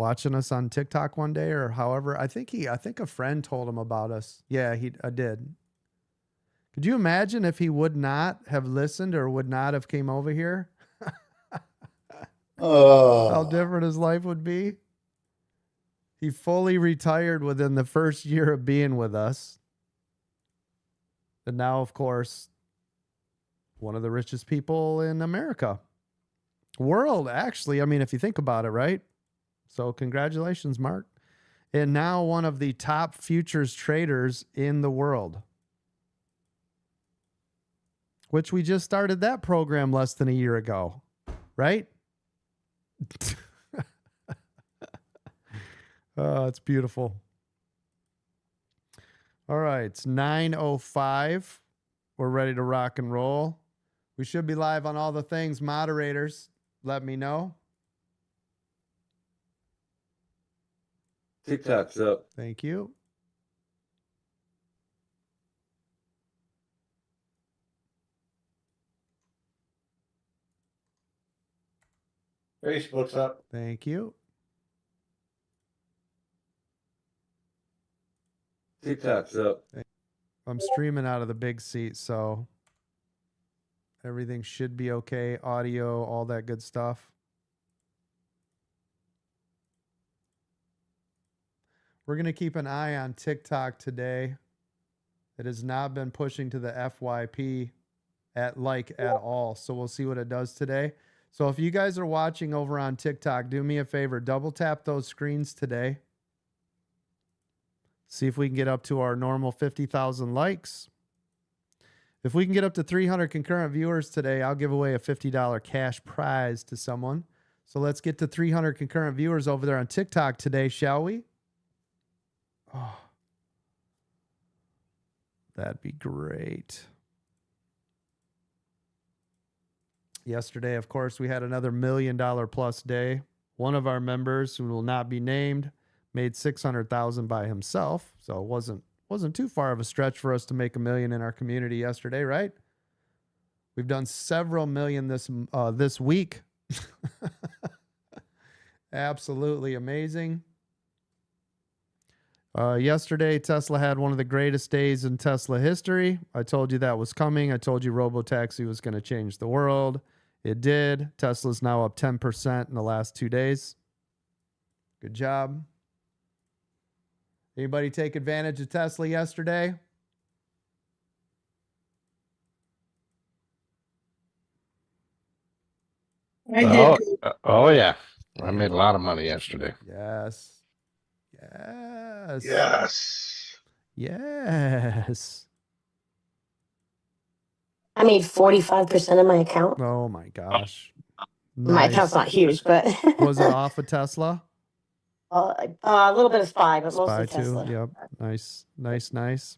watching us on TikTok one day or however. I think a friend told him about us. Yeah, I did. Could you imagine if he would not have listened or would not have came over here? How different his life would be. He fully retired within the first year of being with us. And now, of course, one of the richest people in America. World, actually. I mean, if you think about it, right? So congratulations, Mark. And now one of the top futures traders in the world. Which we just started that program less than a year ago, right? Oh, it's beautiful. All right, it's 9:05. We're ready to rock and roll. We should be live on all the things. Moderators, let me know. TikTok's up. Thank you. Facebook's up. Thank you. TikTok's up. I'm streaming out of the big seat, so everything should be okay. Audio, all that good stuff. We're going to keep an eye on TikTok today. It has not been pushing to the FYP at all. So we'll see what it does today. So if you guys are watching over on TikTok, do me a favor, double tap those screens today. See if we can get up to our normal 50,000 likes. If we can get up to 300 concurrent viewers today, I'll give away a $50 cash prize to someone. So let's get to 300 concurrent viewers over there on TikTok today, shall we? Oh, that'd be great. Yesterday, of course, we had another $1 million plus day. One of our members, who will not be named, made $600,000 by himself. So it wasn't too far of a stretch for us to make $1 million in our community yesterday, right? We've done several million this week. Absolutely amazing. Yesterday, Tesla had one of the greatest days in Tesla history. I told you that was coming. I told you Robotaxi was going to change the world. It did. Tesla's now up 10% in the last 2 days. Good job. Anybody take advantage of Tesla yesterday? I did. Oh yeah. I made a lot of money yesterday. Yes. Yes. Yes. Yes. I made 45% of my account. Oh my gosh. My account's not huge, but Was it off of Tesla? A little bit of SPY, but SPY mostly too. Tesla. Yep. Nice.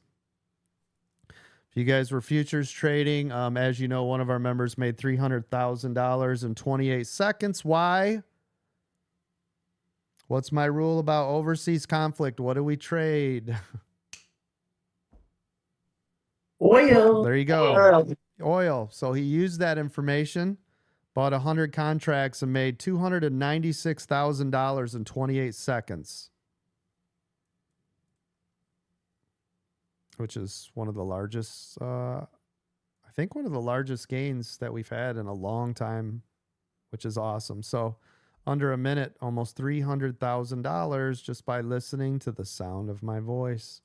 If you guys were futures trading, as you know, one of our members made $300,000 in 28 seconds. Why? What's my rule about overseas conflict? What do we trade? Oil. There you go. Oil. So he used that information, bought 100 contracts, and made $296,000 in 28 seconds, which is one of the largest, I think one of the largest gains that we've had in a long time, which is awesome. So under a minute, almost $300,000 just by listening to the sound of my voice.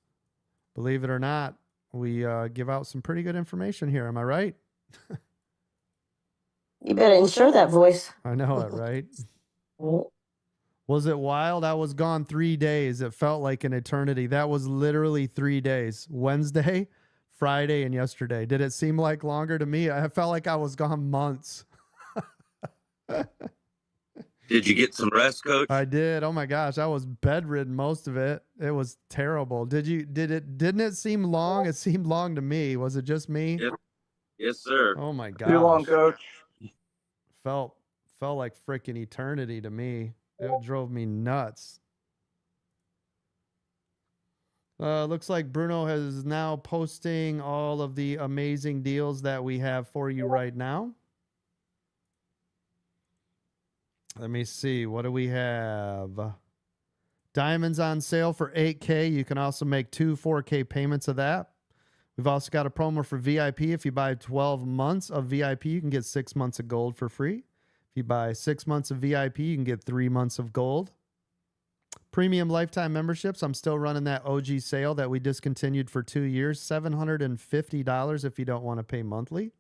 Believe it or not, we give out some pretty good information here. Am I right? You better insure that voice. I know it, right? Was it wild? I was gone 3 days. It felt like an eternity. That was literally 3 days. Wednesday, Friday, and yesterday. Did it seem like longer to me? I felt like I was gone months. Did you get some rest, Coach? I did. Oh my gosh, I was bedridden most of it. It was terrible. Didn't it seem long? It seemed long to me. Was it just me? Yep. Yes, sir. Oh my gosh. Too long, Coach. Felt like freaking eternity to me. It drove me nuts. Looks like Bruno is now posting all of the amazing deals that we have for you right now. Let me see. What do we have? Diamonds on sale for 8K. You can also make 2 4K payments of that. We've also got a promo for VIP. If you buy 12 months of VIP, you can get 6 months of gold for free. If you buy 6 months of VIP, you can get 3 months of gold. Premium lifetime memberships. I'm still running that OG sale that we discontinued for 2 years. $750 if you don't want to pay monthly.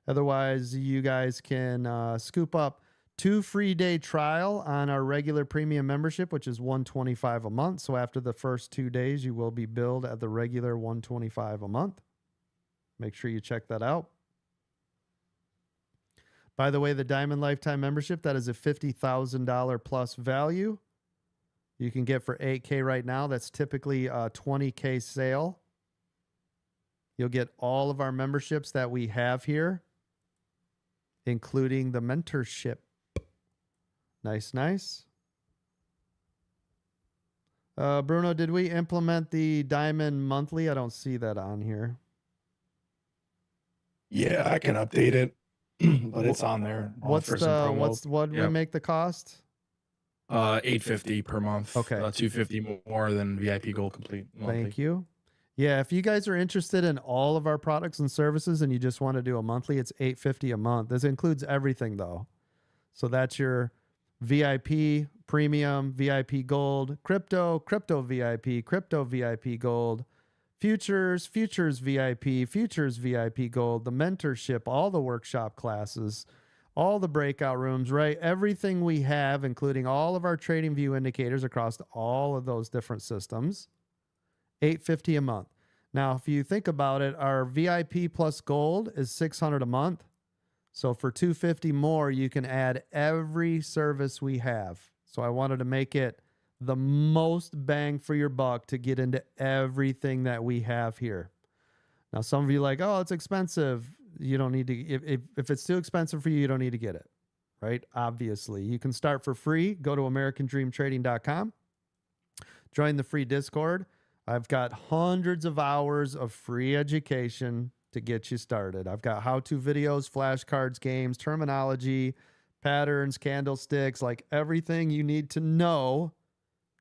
Otherwise, you guys can scoop up 2 free day trial on our regular premium membership, which is $125 a month. So after the first 2 days, you will be billed at the regular $125 a month. Make sure you check that out. By the way, the Diamond Lifetime Membership, that is a $50,000 plus value. You can get for 8K right now. That's typically a 20K sale. You'll get all of our memberships that we have here, including the mentorship. Nice, nice. Bruno, did we implement the Diamond Monthly? I don't see that on here. Yeah, I can update it, but it's on there. What did we make the cost? $850 per month. Okay. $250 more than VIP Gold Complete monthly. Thank you. Yeah, if you guys are interested in all of our products and services and you just want to do a monthly, it's $850 a month. This includes everything though. So that's your VIP, premium, VIP gold, crypto VIP, crypto VIP gold, futures VIP, futures VIP gold, the mentorship, all the workshop classes, all the breakout rooms, right? Everything we have, including all of our trading view indicators across all of those different systems, $850 a month. Now, if you think about it, our VIP plus gold is $600 a month. So for $250 more, you can add every service we have. So I wanted to make it the most bang for your buck to get into everything that we have here. Now, some of you are like, oh, it's expensive. You don't need to, if it's too expensive for you, you don't need to get it, right? Obviously, you can start for free. Go to americandreamtrading.com. Join the free Discord. I've got hundreds of hours of free education to get you started. I've got how-to videos, flashcards, games, terminology, patterns, candlesticks, like everything you need to know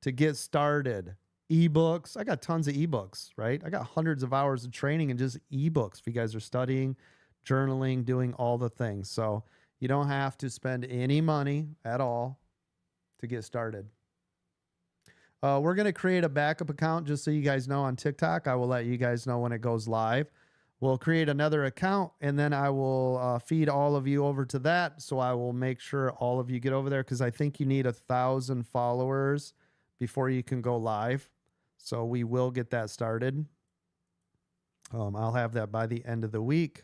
to get started. Ebooks. I got tons of ebooks, right? I got hundreds of hours of training and just ebooks if you guys are studying, journaling, doing all the things. So you don't have to spend any money at all to get started. We're going to create a backup account just so you guys know on TikTok. I will let you guys know when it goes live. We'll create another account, and then I will feed all of you over to that. So I will make sure all of you get over there because I think you need 1,000 followers before you can go live. So we will get that started. I'll have that by the end of the week.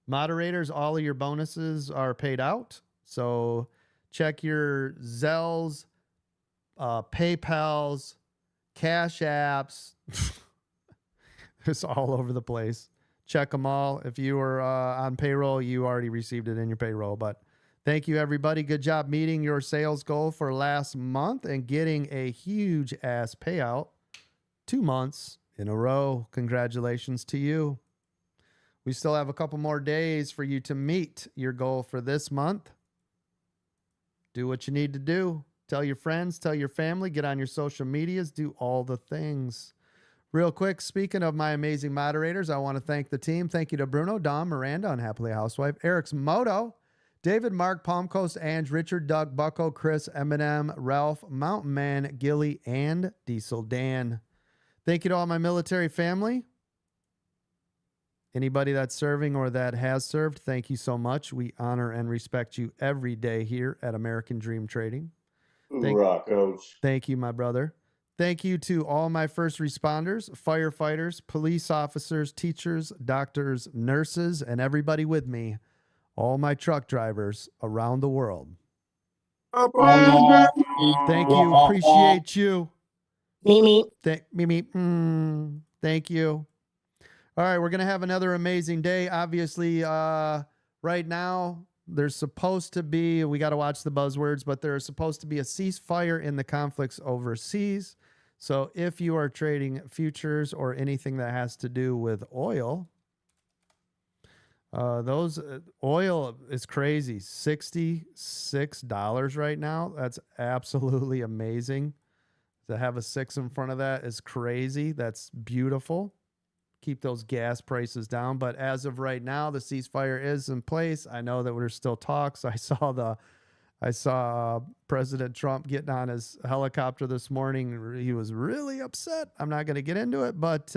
Moderators, all of your bonuses are paid out. So check your Zells, PayPals, Cash Apps. It's all over the place. Check them all. If you were on payroll, you already received it in your payroll. But thank you, everybody. Good job meeting your sales goal for last month and getting a huge ass payout 2 months in a row. Congratulations to you. We still have a couple more days for you to meet your goal for this month. Do what you need to do. Tell your friends, tell your family, get on your social medias, do all the things. Real quick, speaking of my amazing moderators, I want to thank the team. Thank you to Bruno, Dom, Miranda, Unhappily Housewife, Eric's Moto, David, Mark, Palm Coast, Ange, Richard, Doug, Bucko, Chris, Eminem, Ralph, Mountain Man, Gilly, and Diesel Dan. Thank you to all my military family. Anybody that's serving or that has served, thank you so much. We honor and respect you every day here at American Dream Trading. Hoorah, Coach. Thank you, my brother. Thank you to all my first responders, firefighters, police officers, teachers, doctors, nurses, and everybody with me, all my truck drivers around the world. Thank you. Appreciate you. Me. Thank you. All right, we're going to have another amazing day. Obviously, right now, there's supposed to be, we got to watch the buzzwords, but there's supposed to be a ceasefire in the conflicts overseas. So if you are trading futures or anything that has to do with oil, Those oil is crazy. $66 right now. That's absolutely amazing. To have a 6 in front of that is crazy. That's beautiful. Keep those gas prices down. But as of right now, the ceasefire is in place. I know that there's still talks. I saw President Trump getting on his helicopter this morning. He was really upset. I'm not going to get into it, but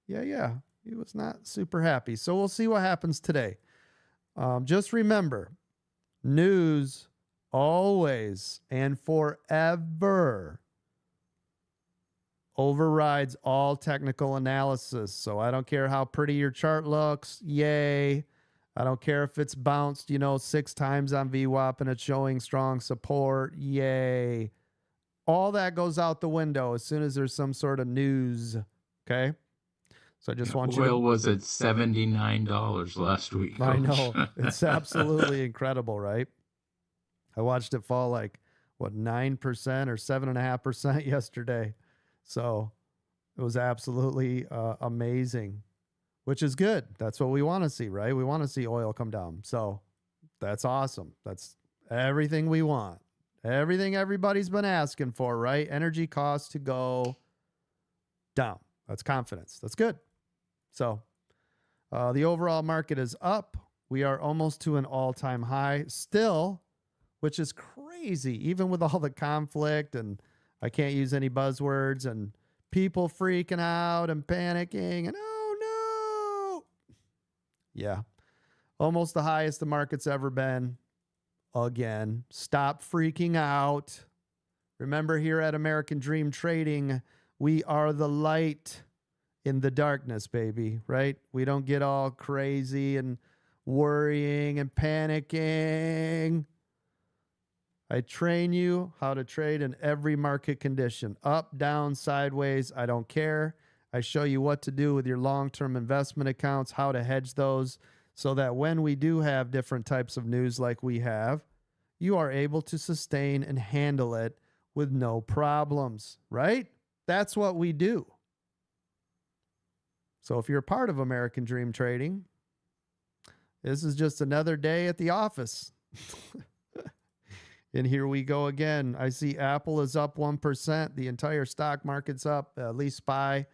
yeah, he was not super happy. So we'll see what happens today. Just remember, news always and forever overrides all technical analysis. So I don't care how pretty your chart looks. Yay. I don't care if it's bounced, 6 times on VWAP and it's showing strong support. Yay. All that goes out the window as soon as there's some sort of news. Okay. So I just want you to. Oil was at $79 last week. I know. It's absolutely incredible, right? I watched it fall 9% or 7.5% yesterday. So it was absolutely amazing, which is good. That's what we want to see, right? We want to see oil come down. So that's awesome. That's everything we want. Everything everybody's been asking for, right? Energy costs to go down. That's confidence. That's good. So the overall market is up. We are almost to an all-time high still, which is crazy, even with all the conflict, and I can't use any buzzwords, and people freaking out and panicking, and oh no. Yeah. Almost the highest the market's ever been. Again, stop freaking out. Remember, here at American Dream Trading, we are the light in the darkness, baby, right? We don't get all crazy and worrying and panicking. I train you how to trade in every market condition, up, down, sideways. I don't care. I show you what to do with your long-term investment accounts, how to hedge those, so that when we do have different types of news like we have, you are able to sustain and handle it with no problems, right? That's what we do. So if you're a part of American Dream Trading, this is just another day at the office. And here we go again. I see Apple is up 1%. The entire stock market's up, at least SPY,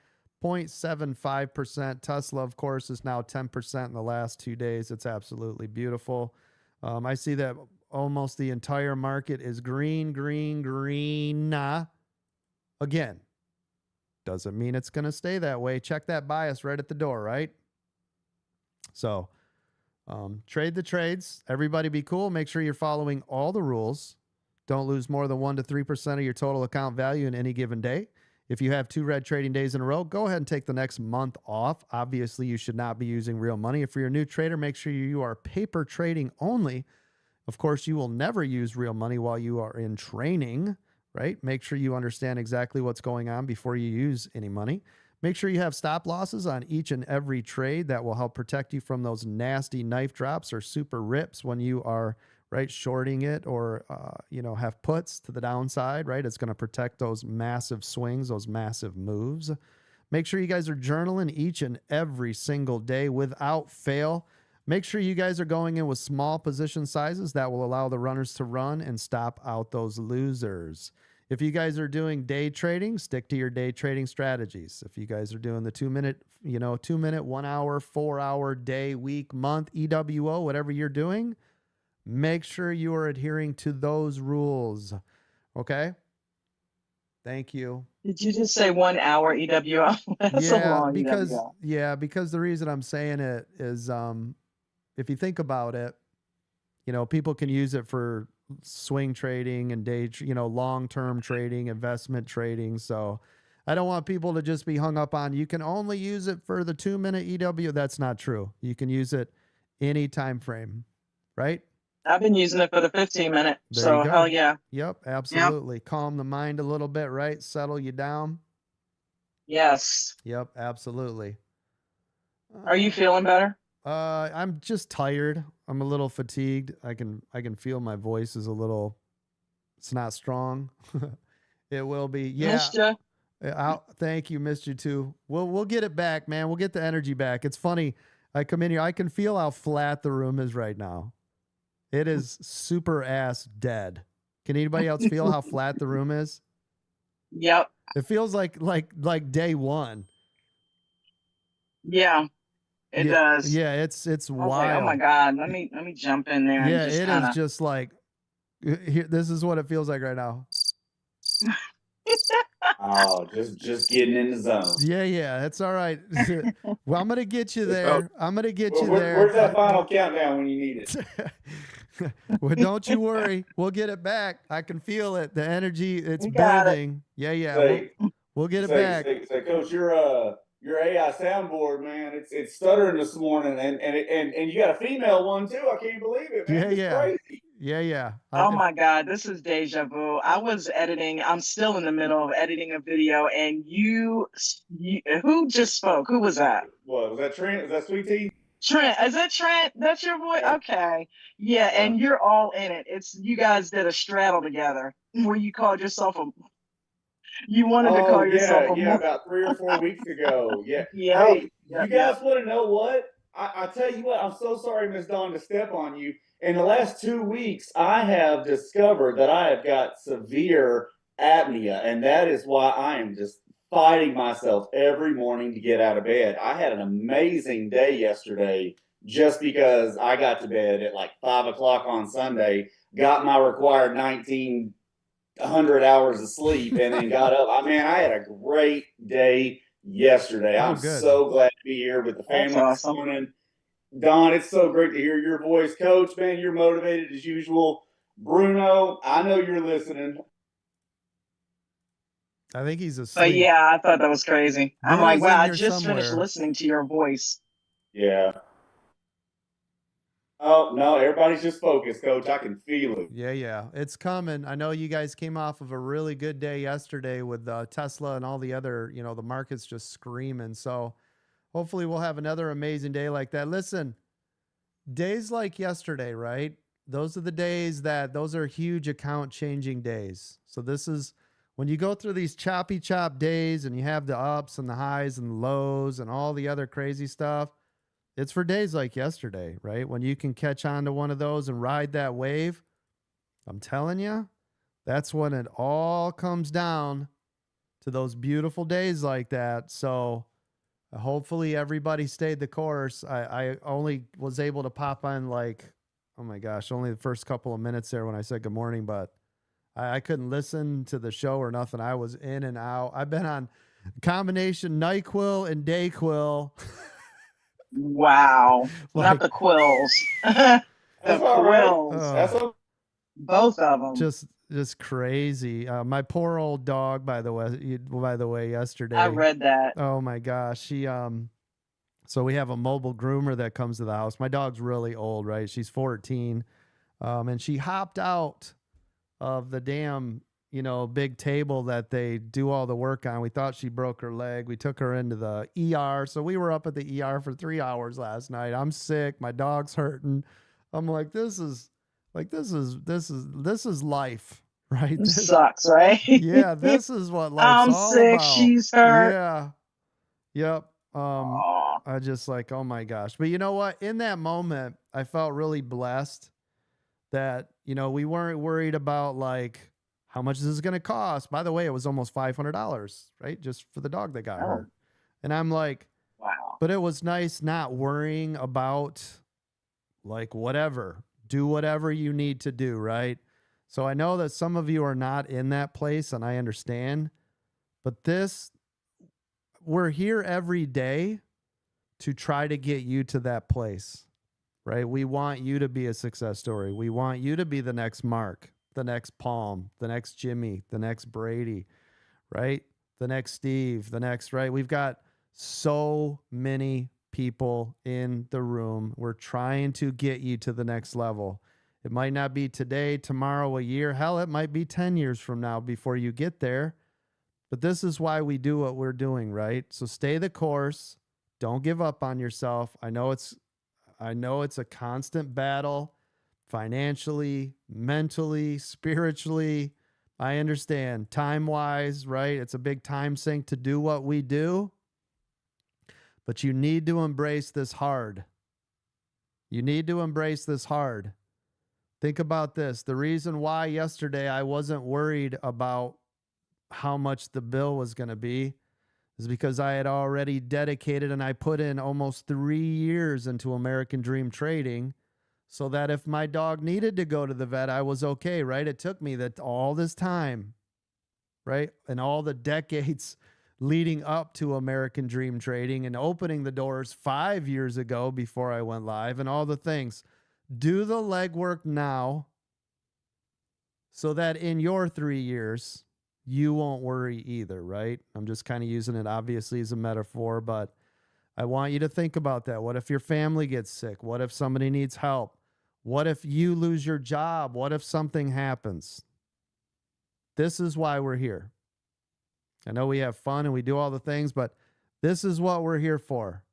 0.75%. Tesla, of course, is now 10% in the last 2 days. It's absolutely beautiful. I see that almost the entire market is green. Again, doesn't mean it's going to stay that way. Check that bias right at the door, right? So trade the trades. Everybody be cool. Make sure you're following all the rules. Don't lose more than 1 to 3% of your total account value in any given day. If you have 2 red trading days in a row, go ahead and take the next month off. Obviously, you should not be using real money. If you're a new trader, make sure you are paper trading only. Of course, you will never use real money while you are in training, right? Make sure you understand exactly what's going on before you use any money. Make sure you have stop losses on each and every trade. That will help protect you from those nasty knife drops or super rips when you are shorting it or have puts to the downside, right? It's going to protect those massive swings, those massive moves. Make sure you guys are journaling each and every single day without fail. Make sure you guys are going in with small position sizes that will allow the runners to run and stop out those losers. If you guys are doing day trading, stick to your day trading strategies. If you guys are doing the 2 minute, 1 hour, 4 hour, day, week, month, EWO, whatever you're doing, make sure you are adhering to those rules. Okay? Thank you. Did you just say 1 hour EWO? That's a long EWO. Because the reason I'm saying it is if you think about it, people can use it for swing trading and day, long-term trading, investment trading. So I don't want people to just be hung up on, you can only use it for the 2 minute EW. That's not true. You can use it any time frame, right? I've been using it for the 15-minute. There So you go. hell yeah. Yep, absolutely. Yep. Calm the mind a little bit, right? Settle you down. Yes. Yep, absolutely. Are you feeling better? I'm just tired. I'm a little fatigued. I can feel my voice is a little, it's not strong. It will be. Yeah. Missed you. Thank you. Missed you too. We'll get it back, man. We'll get the energy back. It's funny. I come in here, I can feel how flat the room is right now. It is super ass dead. Can anybody else feel how flat the room is? Yep. It feels like day one. Yeah, it does. Yeah, it's I was wild. like, oh my God, let me jump in there and Yeah, just it kind is of. just like here, this is what it feels like right now. Oh, just getting in the zone. Yeah, it's all right. Well, I'm gonna get you there. I'm gonna get you there. Where's that final countdown when you need it? Well, don't you worry. We'll get it back. I can feel it. The energy, it's We got it. building. Yeah. Say, We'll get it back. Say, Coach, your AI soundboard, man, it's stuttering this morning, and you got a female one too. I can't believe it, man. It's crazy. Yeah. Oh my God, this is deja vu. I was editing. I'm still in the middle of editing a video, and you who just spoke? Who was that? What was that? Trent? Is that Sweet Tea? Trent, is it Trent? That's your voice? Yeah. Okay. Yeah, and you're all in it. It's you guys did a straddle together where you called yourself you wanted to call yourself a about 3 or 4 weeks ago. Yeah. Yeah. Hey, you guys want to know what? I tell you what, I'm so sorry, Miss Dawn, to step on you. In the last 2 weeks, I have discovered that I have got severe apnea, and that is why I am just fighting myself every morning to get out of bed. I had an amazing day yesterday just because I got to bed at like 5 o'clock on Sunday, got my required 100 hours of sleep, and then got up. I had a great day yesterday. I'm so glad to be here with the family this morning. Don, it's so great to hear your voice. Coach, man, you're motivated as usual. Bruno, I know you're listening. I think he's asleep. But yeah, I thought that was crazy. I'm like, wow, I just finished listening to your voice. Yeah. Oh, no, everybody's just focused, Coach. I can feel it. Yeah. It's coming. I know you guys came off of a really good day yesterday with Tesla and all the other, the market's just screaming. So hopefully we'll have another amazing day like that. Listen, days like yesterday, right? Those are the days those are huge account changing days. So this is when you go through these choppy chop days and you have the ups and the highs and the lows and all the other crazy stuff. It's for days like yesterday, right? When you can catch on to one of those and ride that wave. I'm telling you, that's when it all comes down to those beautiful days like that. So hopefully everybody stayed the course. I only was able to pop on oh my gosh, only the first couple of minutes there when I said good morning, but I couldn't listen to the show or nothing. I was in and out. I've been on combination NyQuil and DayQuil. Wow. Not the quills. The quills. Oh, both of them. Just crazy. My poor old dog, by the way, yesterday. I read that. Oh my gosh. She so we have a mobile groomer that comes to the house. My dog's really old, right? She's 14. And she hopped out of the damn, big table that they do all the work on. We thought she broke her leg. We took her into the ER. So we were up at the ER for 3 hours last night. I'm sick. My dog's hurting. I'm like, this is life, right? This sucks, right? Yeah, this is what life's all sick. about. She's hurt. Yeah. Yep. I just like, oh my gosh. But you know what? In that moment, I felt really blessed that, we weren't worried about how much this is going to cost. By the way, it was almost $500, right? Just for the dog that got hurt. And I'm like, wow. But it was nice not worrying about whatever. Do whatever you need to do, right? So I know that some of you are not in that place, and I understand. But we're here every day to try to get you to that place, right? We want you to be a success story. We want you to be the next Mark, the next Palm, the next Jimmy, the next Brady, right? The next Steve, the next, right? We've got so many people in the room. We're trying to get you to the next level. It might not be today, tomorrow, a year. Hell, it might be 10 years from now before you get there. But this is why we do what we're doing, right? So stay the course. Don't give up on yourself. I know it's a constant battle financially, mentally, spiritually. I understand time-wise, right? It's a big time sink to do what we do. But you need to embrace this hard. You need to embrace this hard. Think about this. The reason why yesterday I wasn't worried about how much the bill was going to be is because I had already dedicated and I put in almost 3 years into American Dream trading so that if my dog needed to go to the vet, I was okay, right? It took me that all this time, right? And all the decades leading up to American Dream trading and opening the doors 5 years ago before I went live and all the things. Do the legwork now so that in your 3 years, you won't worry either, right? I'm just kind of using it obviously as a metaphor, but I want you to think about that. What if your family gets sick? What if somebody needs help? What if you lose your job? What if something happens? This is why we're here. I know we have fun and we do all the things, but this is what we're here for,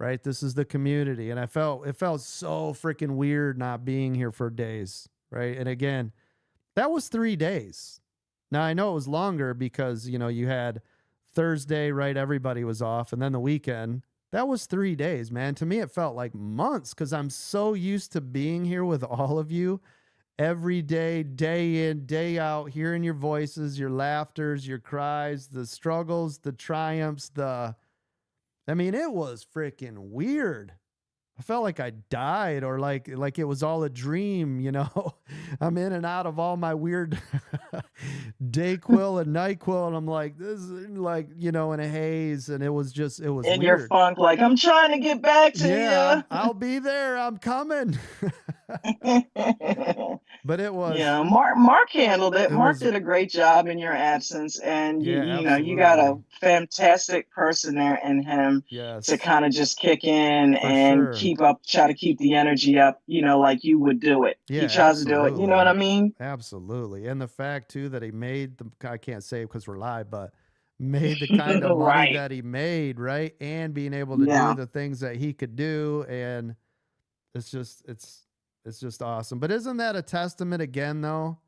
right? This is the community. And it felt so freaking weird not being here for days, right? And again, that was 3 days. Now I know it was longer because, you had Thursday, right? Everybody was off. And then the weekend, that was 3 days, man. To me, it felt like months because I'm so used to being here with all of you every day, day in, day out, hearing your voices, your laughters, your cries, the struggles, the triumphs, it was freaking weird. I felt like I died or like it was all a dream, I'm in and out of all my weird Dayquil and NyQuil, and I'm like, this is like, in a haze, and it was in weird. your funk, like, I'm trying to get back to Yeah, you. I'll be there. I'm coming. But it was. Yeah, Mark handled it. Mark was- did a great job in your absence, and Yeah, you got a absolutely. fantastic person there in him Yes. to kind of just kick in For and sure. try to keep the energy up, like you would do it. Yeah, He tries to do it. You know what I mean? Absolutely. And the fact too that he made I can't say because we're live, but made the kind of money Right. that he made, right? And being able to Yeah. do the things that he could do. And it's just awesome. But isn't that a testament again though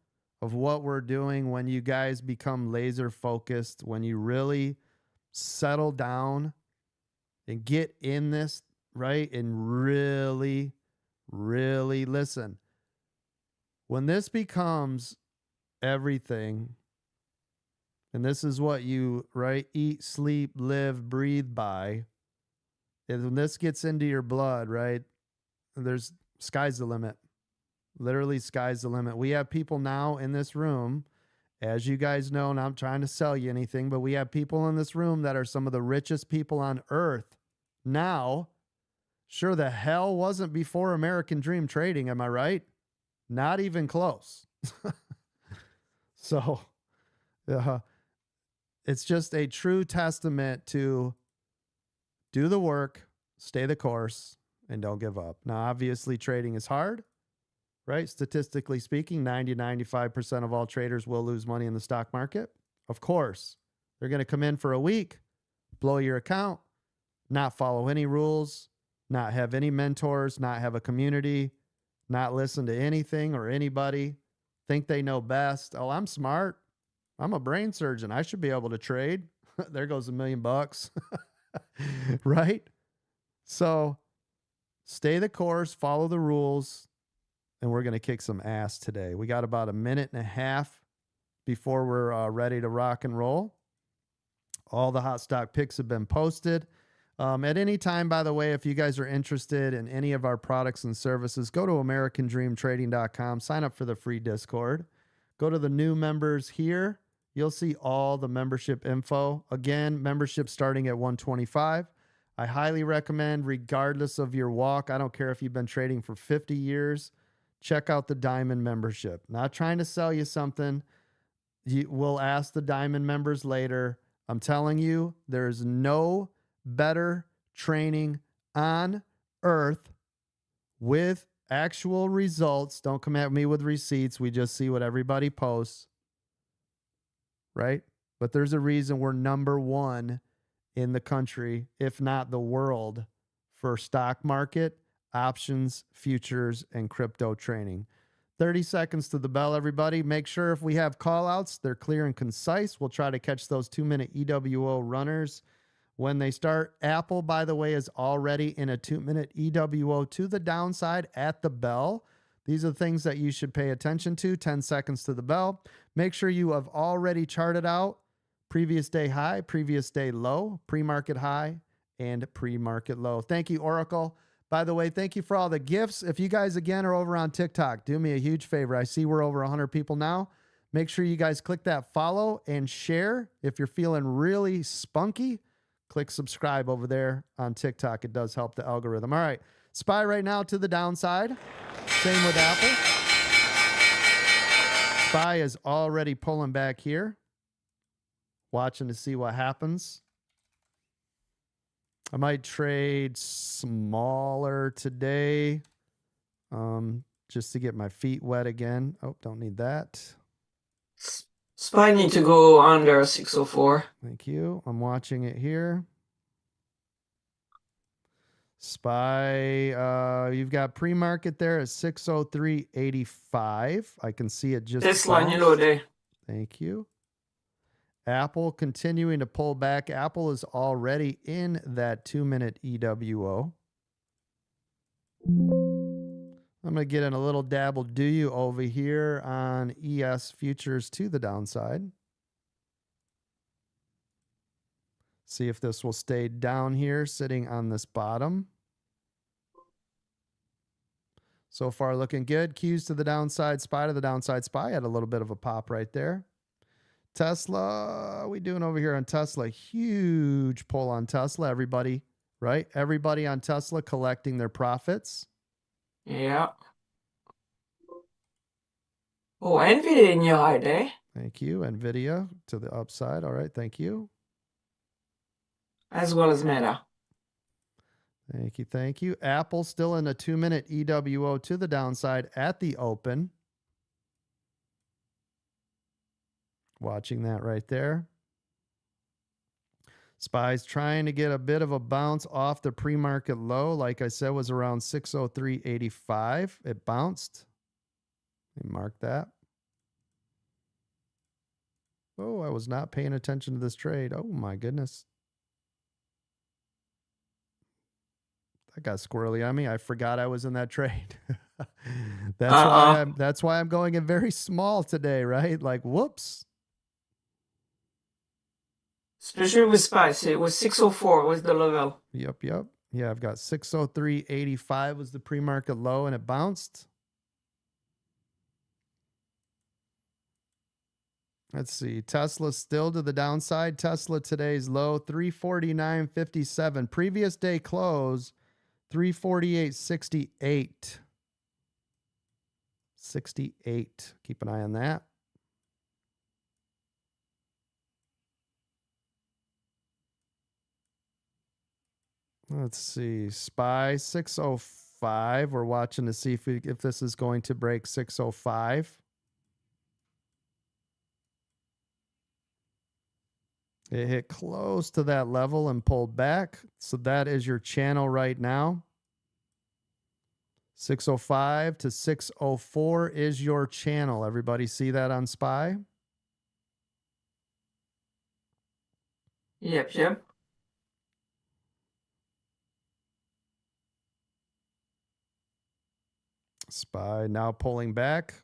of what we're doing when you guys become laser focused, when you really settle down and get in this, right? And really, really listen. When this becomes everything, and this is what you, right, eat, sleep, live, breathe by, and when this gets into your blood, right, there's sky's the limit. Literally, sky's the limit. We have people now in this room, as you guys know, and I'm trying to sell you anything, but we have people in this room that are some of the richest people on earth now. Sure, the hell wasn't before American Dream Trading, am I right? Not even close. So, it's just a true testament to do the work, stay the course, and don't give up. Now, obviously, trading is hard, right? Statistically speaking, 95% of all traders will lose money in the stock market. Of course, they're going to come in for a week, blow your account, not follow any rules, not have any mentors, not have a community, not listen to anything or anybody, think they know best. Oh, I'm smart. I'm a brain surgeon. I should be able to trade. There goes $1 million, right? So stay the course, follow the rules, and we're going to kick some ass today. We got about 1.5 minutes before we're ready to rock and roll. All the hot stock picks have been posted. At any time, by the way, if you guys are interested in any of our products and services, go to AmericanDreamTrading.com, sign up for the free Discord. Go to the new members here. You'll see all the membership info. Again, membership starting at $125. I highly recommend, regardless of your walk, I don't care if you've been trading for 50 years, check out the Diamond membership. Not trying to sell you something. We'll ask the Diamond members later. I'm telling you, there's no better training on earth with actual results. Don't come at me with receipts. We just see what everybody posts, right? But there's a reason we're number one in the country, if not the world, for stock market, options, futures, and crypto training. 30 seconds to the bell, everybody. Make sure if we have call outs, they're clear and concise. We'll try to catch those 2-minute EWO runners when they start. Apple, by the way, is already in a 2-minute EWO to the downside at the bell. These are the things that you should pay attention to. 10 seconds to the bell. Make sure you have already charted out previous day high, previous day low, pre-market high, and pre-market low. Thank you, Oracle. By the way, thank you for all the gifts. If you guys, again, are over on TikTok, do me a huge favor. I see we're over 100 people now. Make sure you guys click that follow and share. If you're feeling really spunky, click subscribe over there on TikTok. It does help the algorithm. All right. SPY right now to the downside. Same with Apple. SPY is already pulling back here. Watching to see what happens. I might trade smaller today just to get my feet wet again. Oh, don't need that. SPY need to go under 604. Thank you. I'm watching it here. SPY, you've got pre-market there at 603.85. I can see it just This line bounced. low day. Thank you. Apple continuing to pull back. Apple is already in that 2-minute EWO. I'm going to get in a little dabble do you over here on ES futures to the downside. See if this will stay down here, sitting on this bottom. So far looking good. Q's to the downside, SPY to the downside. SPY had a little bit of a pop right there. Tesla, what we doing over here on Tesla? Huge pull on Tesla, everybody, right? Everybody on Tesla collecting their profits. Yeah. Oh, NVIDIA in your high day. Thank you. NVIDIA to the upside. All right, thank you. As well as Meta. Thank you, thank you. Apple still in a 2-minute EWO to the downside at the open. Watching that right there. SPY's trying to get a bit of a bounce off the pre-market low. Like I said, was around 603.85. It bounced. Let me mark that. Oh, I was not paying attention to this trade. Oh my goodness. That got squirrely on me. I forgot I was in that trade. That's why I'm going in very small today, right? Like, whoops. Especially with SPY. It was 604 was the level. Yep. Yeah, I've got 603.85 was the pre-market low, and it bounced. Let's see. Tesla still to the downside. Tesla today's low, 349.57. Previous day close, 348.68. 68. Keep an eye on that. Let's see. SPY 605. We're watching to see if this is going to break 605. It hit close to that level and pulled back. So that is your channel right now. 605 to 604 is your channel. Everybody see that on SPY? Yep. SPY now pulling back.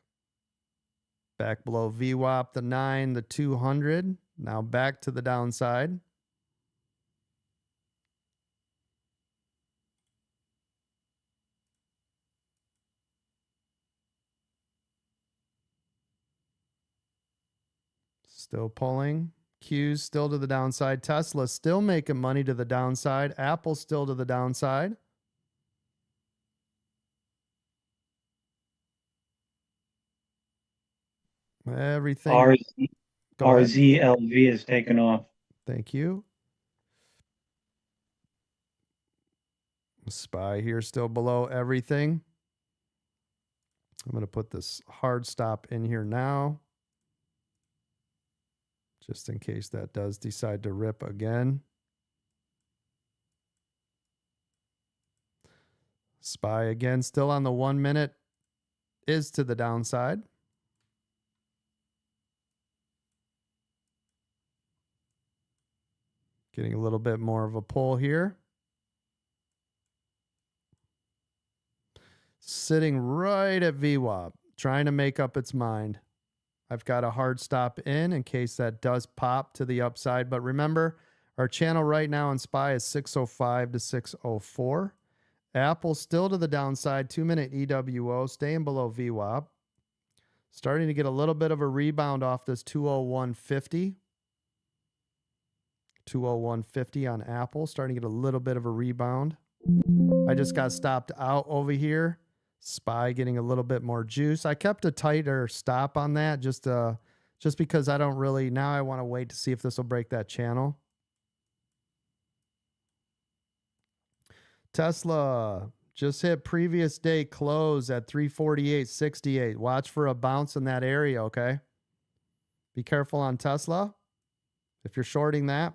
Back below VWAP, the 9, the 200. Now back to the downside. Still pulling. Q's still to the downside. Tesla still making money to the downside. Apple still to the downside. Everything. RZLV is taken off. Thank you. SPY here still below everything. I'm going to put this hard stop in here now, just in case that does decide to rip again. SPY again, still on the 1 minute, is to the downside. Getting a little bit more of a pull here. Sitting right at VWAP, trying to make up its mind. I've got a hard stop in case that does pop to the upside. But remember, our channel right now on SPY is 605 to 604. Apple still to the downside, 2-minute EWO, staying below VWAP. Starting to get a little bit of a rebound off this 201.50. 201.50 on Apple, starting to get a little bit of a rebound. I just got stopped out over here. SPY getting a little bit more juice. I kept a tighter stop on that just because I don't really, now I want to wait to see if this will break that channel. Tesla just hit previous day close at 348.68. Watch for a bounce in that area, okay? Be careful on Tesla if you're shorting that.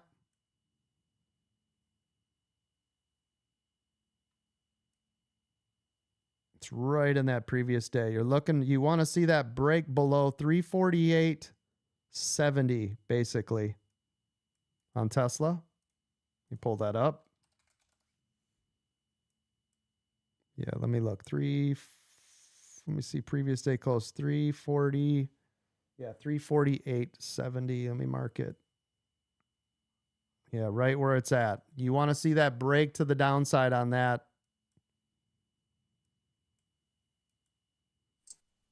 It's right in that previous day. You want to see that break below 348.70 basically on Tesla. You pull that up. Yeah, let me look. Let me see previous day close 340. Yeah, 348.70. Let me mark it. Yeah, right where it's at. You want to see that break to the downside on that.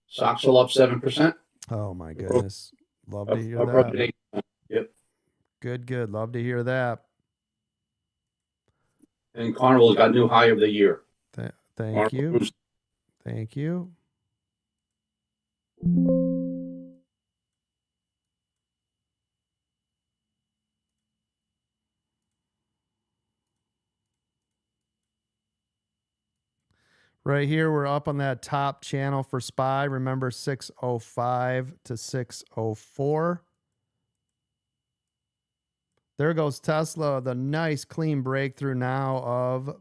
Stocks are up 7%. Oh my goodness. Love to hear that. Yep. Good. Love to hear that. And Carnival's got new high of the year. Thank you. Thank you. Right here, we're up on that top channel for SPY. Remember, 605 to 604. There goes Tesla, the nice clean breakthrough now of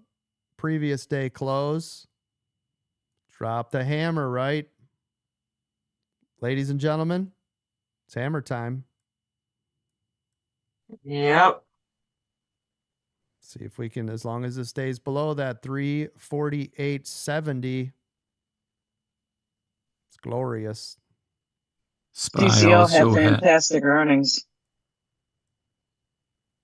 previous day close. Drop the hammer, right? Ladies and gentlemen, it's hammer time. Yep. See if we can, as long as it stays below that 348.70, it's glorious. SPY CCL had also fantastic earnings.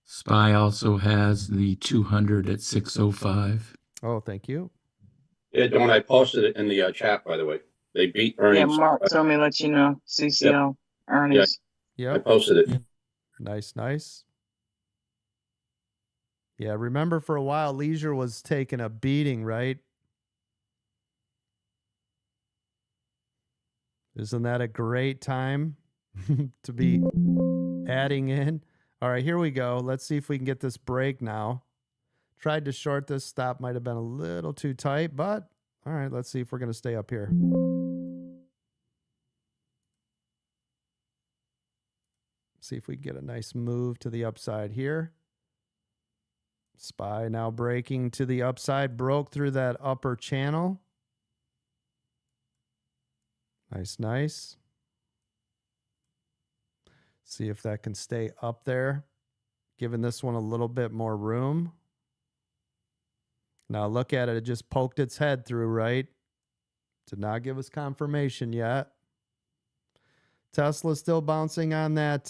SPY also has the 200 at 605. Oh, thank you. Yeah, Dawn, I posted it in the chat, by the way. They beat Yeah, earnings. Mark told me to let you know. CCL earnings. I Yep. posted it. Nice. Yeah, remember for a while, leisure was taking a beating, right? Isn't that a great time to be adding in? All right, here we go. Let's see if we can get this break now. Tried to short this. Stop might have been a little too tight, but all right, let's see if we're going to stay up here. See if we can get a nice move to the upside here. SPY now breaking to the upside, broke through that upper channel. Nice. See if that can stay up there, giving this one a little bit more room. Now look at it. It just poked its head through, right? Did not give us confirmation yet. Tesla's still bouncing on that.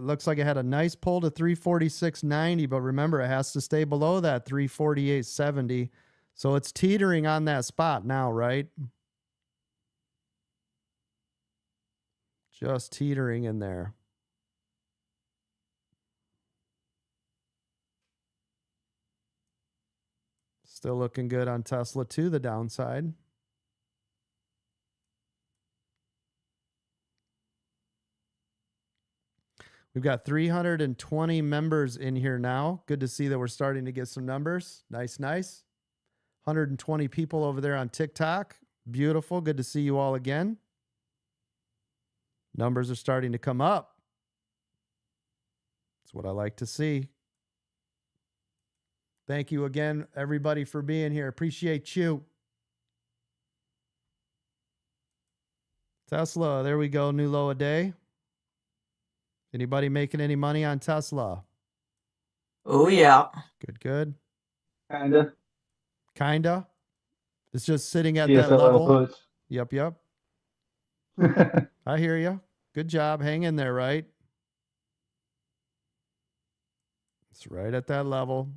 Looks like it had a nice pull to 346.90, but remember, it has to stay below that 348.70. So it's teetering on that spot now, right? Just teetering in there. Still looking good on Tesla to the downside. We've got 320 members in here now. Good to see that we're starting to get some numbers. Nice. 120 people over there on TikTok. Beautiful. Good to see you all again. Numbers are starting to come up. That's what I like to see. Thank you again, everybody, for being here. Appreciate you. Tesla, there we go. New low a day. Anybody making any money on Tesla? Oh yeah. Good, good. Kinda. Kinda. It's just sitting at Yes, that a little level. push. Yep, yep. I hear you. Good job. Hang in there, right? It's right at that level.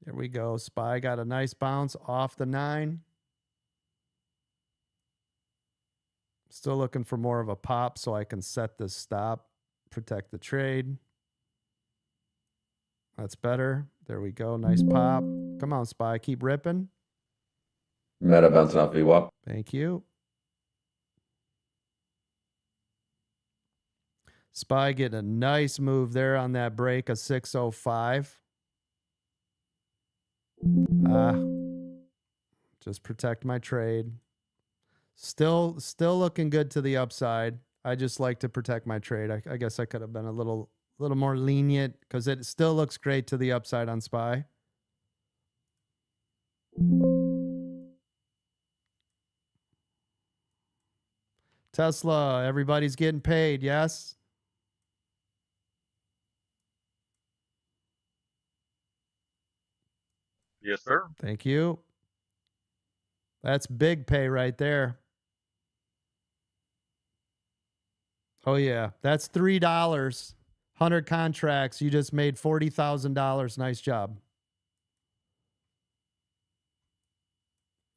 There we go. SPY got a nice bounce off the 9. Still looking for more of a pop so I can set this stop, protect the trade. That's better. There we go. Nice pop. Come on, SPY. Keep ripping. Meta bouncing off VWAP. Thank you. SPY getting a nice move there on that break of 605. Just protect my trade. Still looking good to the upside. I just like to protect my trade. I guess I could have been a little more lenient because it still looks great to the upside on SPY. Tesla, everybody's getting paid, yes? Yes, sir. Thank you. That's big pay right there. Oh, yeah. That's $3. 100 contracts. You just made $40,000. Nice job.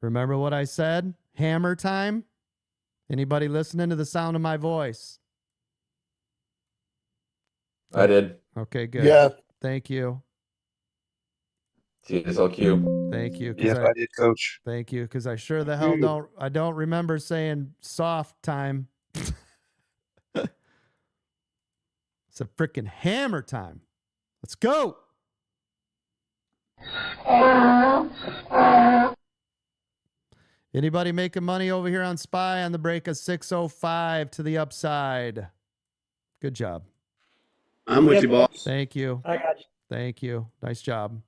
Remember what I said? Hammer time? Anybody listening to the sound of my voice? I did. Okay, good. Yeah. Thank you. TSLQ. Thank you. Yes, I did, Coach. Thank you, because I sure the hell don't remember saying soft time. It's a freaking hammer time. Let's go. Anybody making money over here on SPY on the break of 605 to the upside? Good job. I'm with you, boss. Thank you. I got you. Thank you. Nice job.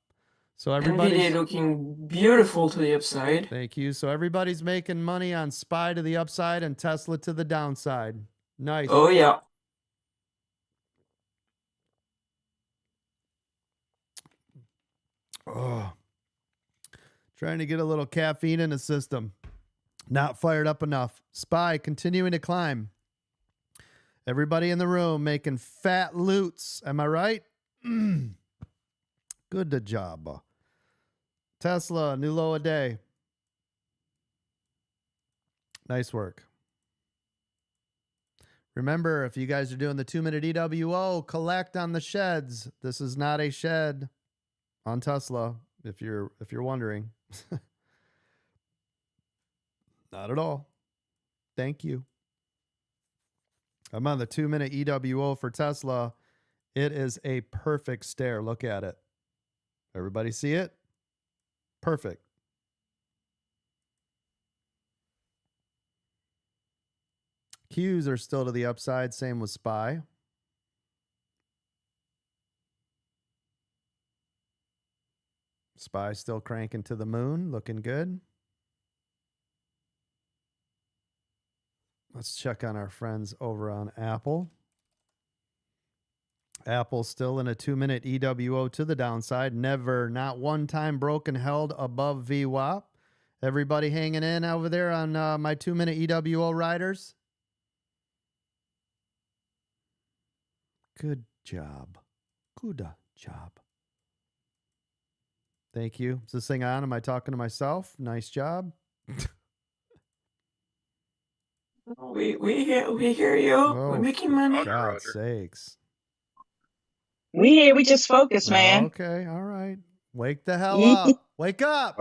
So NVIDIA everybody's looking beautiful to the upside. Thank you. So everybody's making money on SPY to the upside and Tesla to the downside. Nice. Oh yeah. Oh. Trying to get a little caffeine in the system. Not fired up enough. SPY continuing to climb. Everybody in the room making fat loots. Am I right? Good job. Tesla, new low a day. Nice work. Remember, if you guys are doing the 2-minute EWO, collect on the sheds. This is not a shed on Tesla, if you're wondering. Not at all. Thank you. I'm on the 2-minute EWO for Tesla. It is a perfect stare. Look at it. Everybody see it? Perfect. Qs are still to the upside. Same with SPY. SPY still cranking to the moon. Looking good. Let's check on our friends over on Apple. Apple still in a 2-minute EWO to the downside. Never, not one time broken, held above VWAP. Everybody hanging in over there on my 2-minute EWO riders? Good job. Good job. Thank you. Is this thing on? Am I talking to myself? Nice job. We hear you. We're making money. For God's sakes. We just focus, man. Okay, all right. Wake the hell up. Wake up.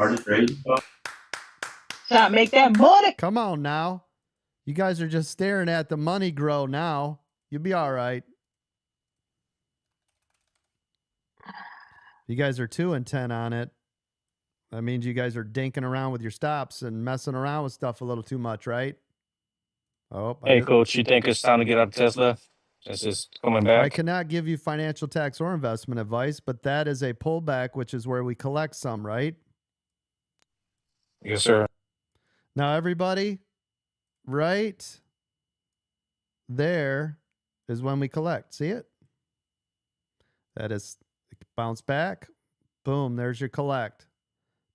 Stop, make that money. Come on now. You guys are just staring at the money grow now. You'll be all right. You guys are 2 and 10 on it. That means you guys are dinking around with your stops and messing around with stuff a little too much, right? Oh, Hey, Coach, you think it's time to get out of Tesla? Since it's coming back? I cannot give you financial tax or investment advice, but that is a pullback, which is where we collect some, right? Yes, sir. Now, everybody, right there is when we collect. See it? That is Bounce back. Boom, there's your collect.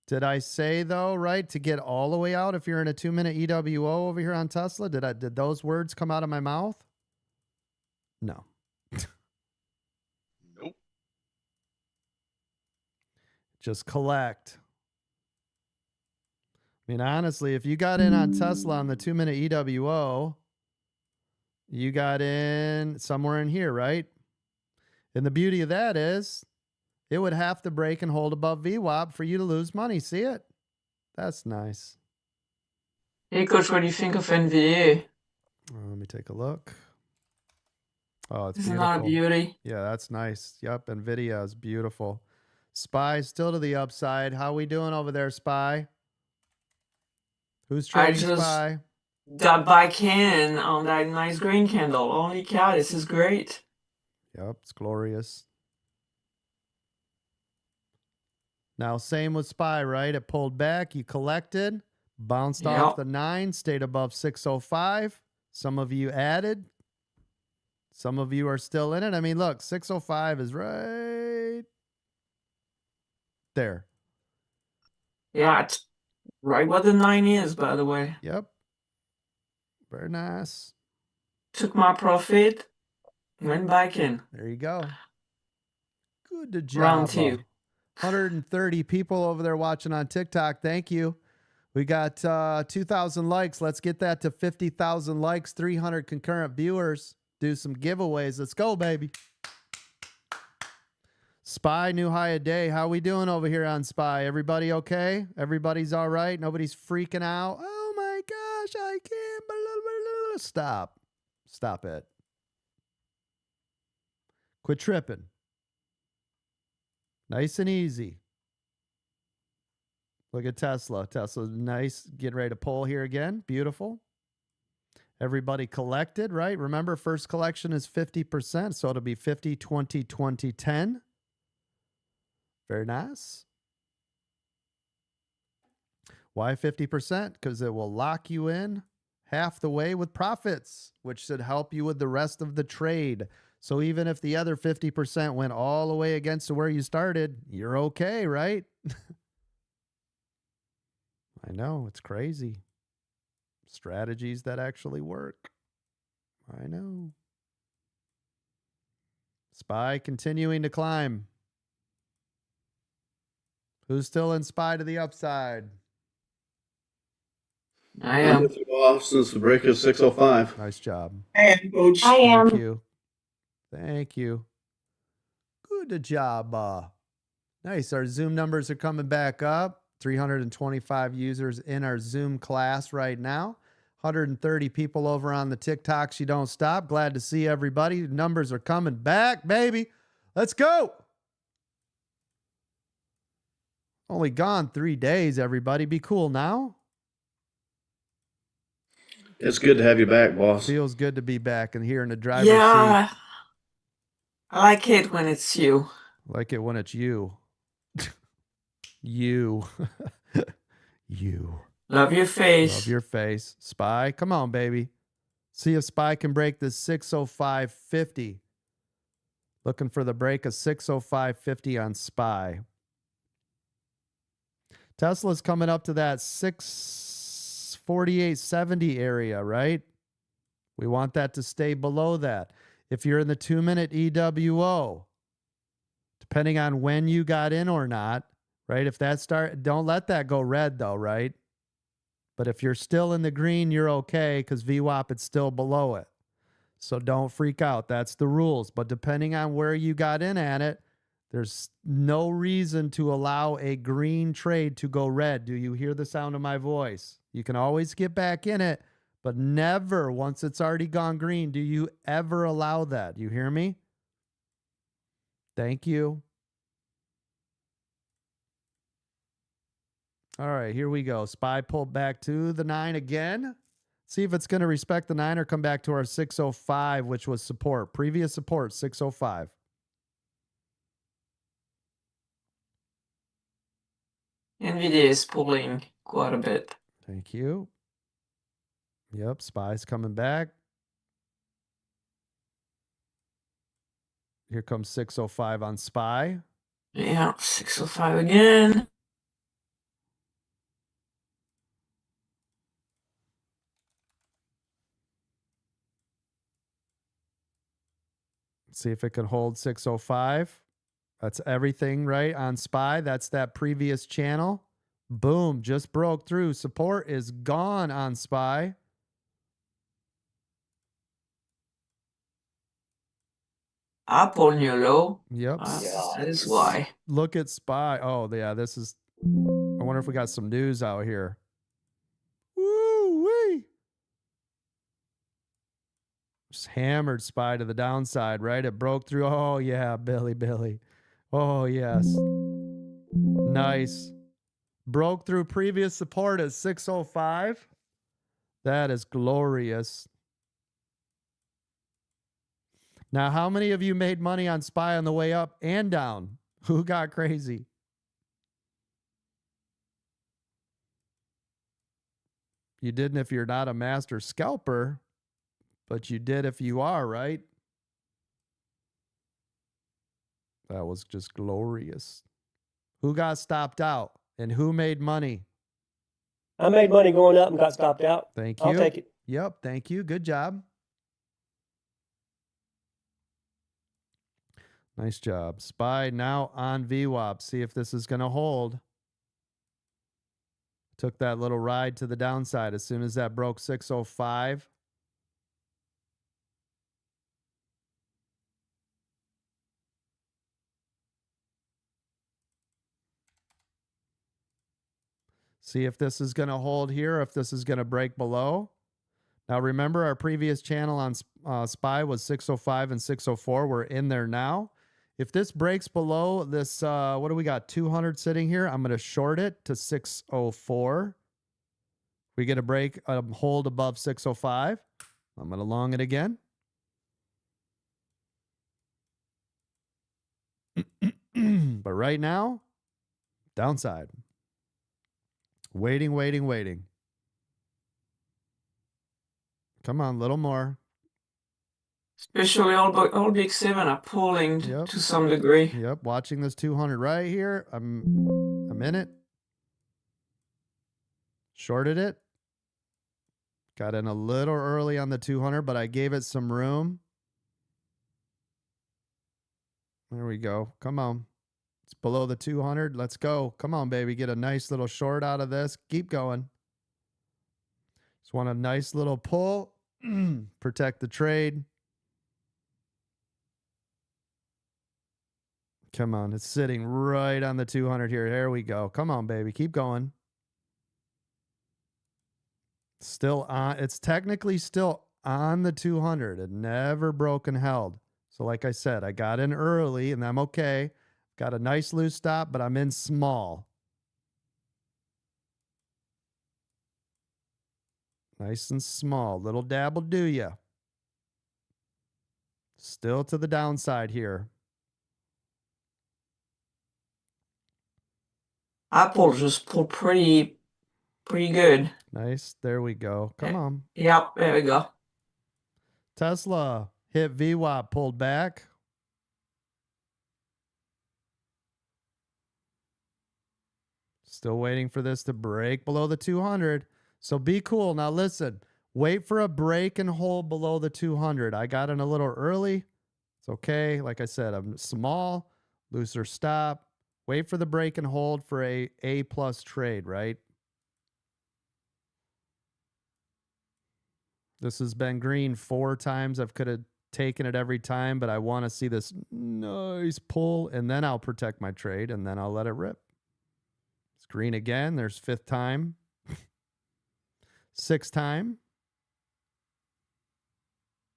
Did I say though, right, to get all the way out if you're in a 2-minute EWO over here on Tesla? Did those words come out of my mouth? No. Nope. Just collect. I mean, honestly, if you got in on Tesla on the 2-minute EWO, you got in somewhere in here, right? And the beauty of that is it would have to break and hold above VWAP for you to lose money. See it? That's nice. Hey, Coach, what do you think of NVA? Let me take a look. Oh, it's Isn't beautiful. that a beauty? Yeah, that's nice. Yep, NVIDIA is beautiful. SPY still to the upside. How we doing over there, SPY? Who's I trading just SPY? got back in on that nice green candle. Holy cow, this is great. Yep, it's glorious. Now, same with SPY, right? It pulled back, you collected, bounced off Yep. the 9, stayed above 605. Some of you added. Some of you are still in it. I mean, look, 605 is right there. Yeah, it's right where the 9 is, by the way. Yep. Very nice. Took my profit, went back in. There you go. Good job. Round 2. 130 people over there watching on TikTok. Thank you. We got 2,000 likes. Let's get that to 50,000 likes, 300 concurrent viewers. Do some giveaways. Let's go, baby. SPY, new high a day. How we doing over here on SPY? Everybody okay? Everybody's all right? Nobody's freaking out? Oh, my gosh, I can't. Blah, blah, blah. Stop. Stop it. Quit tripping. Nice and easy. Look at Tesla. Tesla's nice. Getting ready to pull here again. Beautiful. Everybody collected, right? Remember, first collection is 50%, so it'll be 50, 20, 20, 10. Very nice. Why 50%? Because it will lock you in half the way with profits, which should help you with the rest of the trade. So even if the other 50% went all the way against where you started, you're okay, right? I know, it's crazy. Strategies that actually work. I know. SPY continuing to climb. Who's still in SPY to the upside? I am. Since the break is 6:05. Nice job. I am, Coach. I am. Thank you. Thank you. Good job. Nice. Our Zoom numbers are coming back up. 325 users in our Zoom class right now. 130 people over on the TikToks. You don't stop. Glad to see everybody. Numbers are coming back, baby. Let's go. Only gone 3 days, everybody. Be cool now. It's good to have you back, boss. Feels good to be back and here in the driver's Yeah, seat. I like it when it's you. Like it when it's you. You. You. Love your face. Love your face. SPY, come on, baby. See if SPY can break this 605.50. Looking for the break of 605.50 on SPY. Tesla's coming up to that 648.70 area, right? We want that to stay below that. If you're in the 2-minute EWO, depending on when you got in or not, right? If that don't let that go red though, right? But if you're still in the green, you're okay because VWAP is still below it. So don't freak out. That's the rules. But depending on where you got in at it, there's no reason to allow a green trade to go red. Do you hear the sound of my voice? You can always get back in it, but never, once it's already gone green, do you ever allow that. You hear me? Thank you. All right, here we go. SPY pulled back to the 9 again. See if it's going to respect the 9 or come back to our 605, which was support. Previous support, 605. NVIDIA is pulling quite a bit. Thank you. Yep, SPY's coming back. Here comes 605 on SPY. Yeah, 605 again. See if it can hold 605. That's everything, right? On SPY, that's that previous channel. Boom, just broke through. Support is gone on SPY. Apple new low. Yep. That is why. Look at SPY. Oh, yeah, this is... I wonder if we got some news out here. Woo-wee! Just hammered SPY to the downside, right? It broke through. Oh, yeah, Billy. Oh, yes. Nice. Broke through previous support at 605. That is glorious. Now, how many of you made money on SPY on the way up and down? Who got crazy? You didn't if you're not a master scalper, but you did if you are, right? That was just glorious. Who got stopped out and who made money? I made money going up and got stopped out. Thank you. I'll take it. Yep, thank you. Good job. Nice job. SPY now on VWAP. See if this is going to hold. Took that little ride to the downside as soon as that broke 605. See if this is going to hold here, if this is going to break below. Now, remember our previous channel on SPY was 605 and 604. We're in there now. If this breaks below this, what do we got? 200 sitting here. I'm going to short it to 604. We get a break, hold above 605. I'm going to long it again. But right now, downside. Waiting. Come on, a little more. Especially all big 7 are pulling to some degree. Yep, watching this 200 right here. I'm in it. Shorted it. Got in a little early on the 200, but I gave it some room. There we go. Come on. It's below the 200. Let's go. Come on, baby. Get a nice little short out of this. Keep going. Just want a nice little pull. Protect the trade. Come on. It's sitting right on the 200 here. There we go. Come on, baby. Keep going. Still on. It's technically still on the 200. It never broke and held. So like I said, I got in early and I'm okay. Got a nice loose stop, but I'm in small. Nice and small. Little dab will do ya. Still to the downside here. Apple just pulled pretty good. Nice. There we go. Come on. Yep, there we go. Tesla hit VWAP, pulled back. Still waiting for this to break below the 200. So be cool. Now listen, wait for a break and hold below the 200. I got in a little early. It's okay. Like I said, I'm small, looser stop. Wait for the break and hold for a plus trade, right? This has been green 4 times. I could have taken it every time, but I want to see this nice pull, and then I'll protect my trade, and then I'll let it rip. It's green again. There's 5th time. 6th time.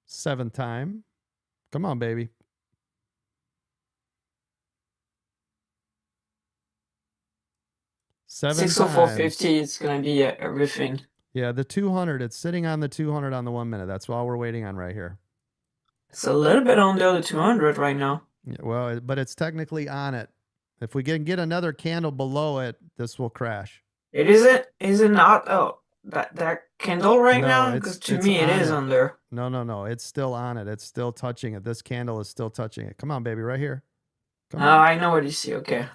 7th time. Come on, baby. 7 604.50, it's going to be everything. Yeah, the 200. It's sitting on the 200 on the 1 minute. That's all we're waiting on right here. It's a little bit under the 200 right now. Yeah, well, but it's technically on it. If we can get another candle below it, this will crash. It isn't. Is it not? Oh, that candle right now? Because to me, it is under. No. It's still on it. It's still touching it. This candle is still touching it. Come on, baby, right here. Come Oh, on. I know what you see. Okay.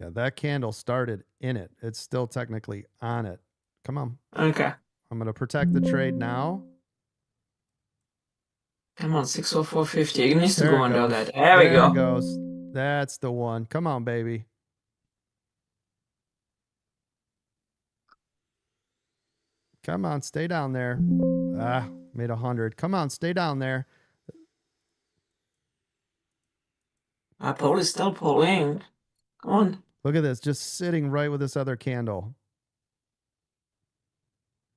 Yeah, that candle started in it. It's still technically on it. Come on. Okay. I'm going to protect the trade now. Come on, 604.50. It needs to There go it under goes. that. There we There go. it goes. That's the one. Come on, baby. Come on, stay down there. Ah, made 100. Come on, stay down there. Apple is still pulling. Come on. Look at this, just sitting right with this other candle.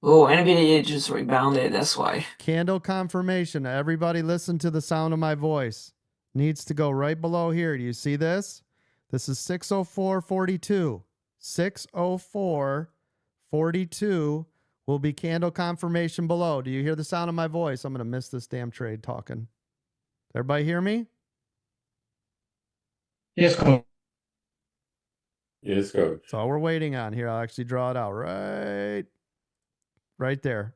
Oh, NVIDIA just rebounded. That's why. Candle confirmation. Everybody listen to the sound of my voice. Needs to go right below here. Do you see this? This is 604.42. 604.42 will be candle confirmation below. Do you hear the sound of my voice? I'm going to miss this damn trade talking. Everybody hear me? Yes, coach. Yes, coach. That's all we're waiting on here. I'll actually draw it out right there.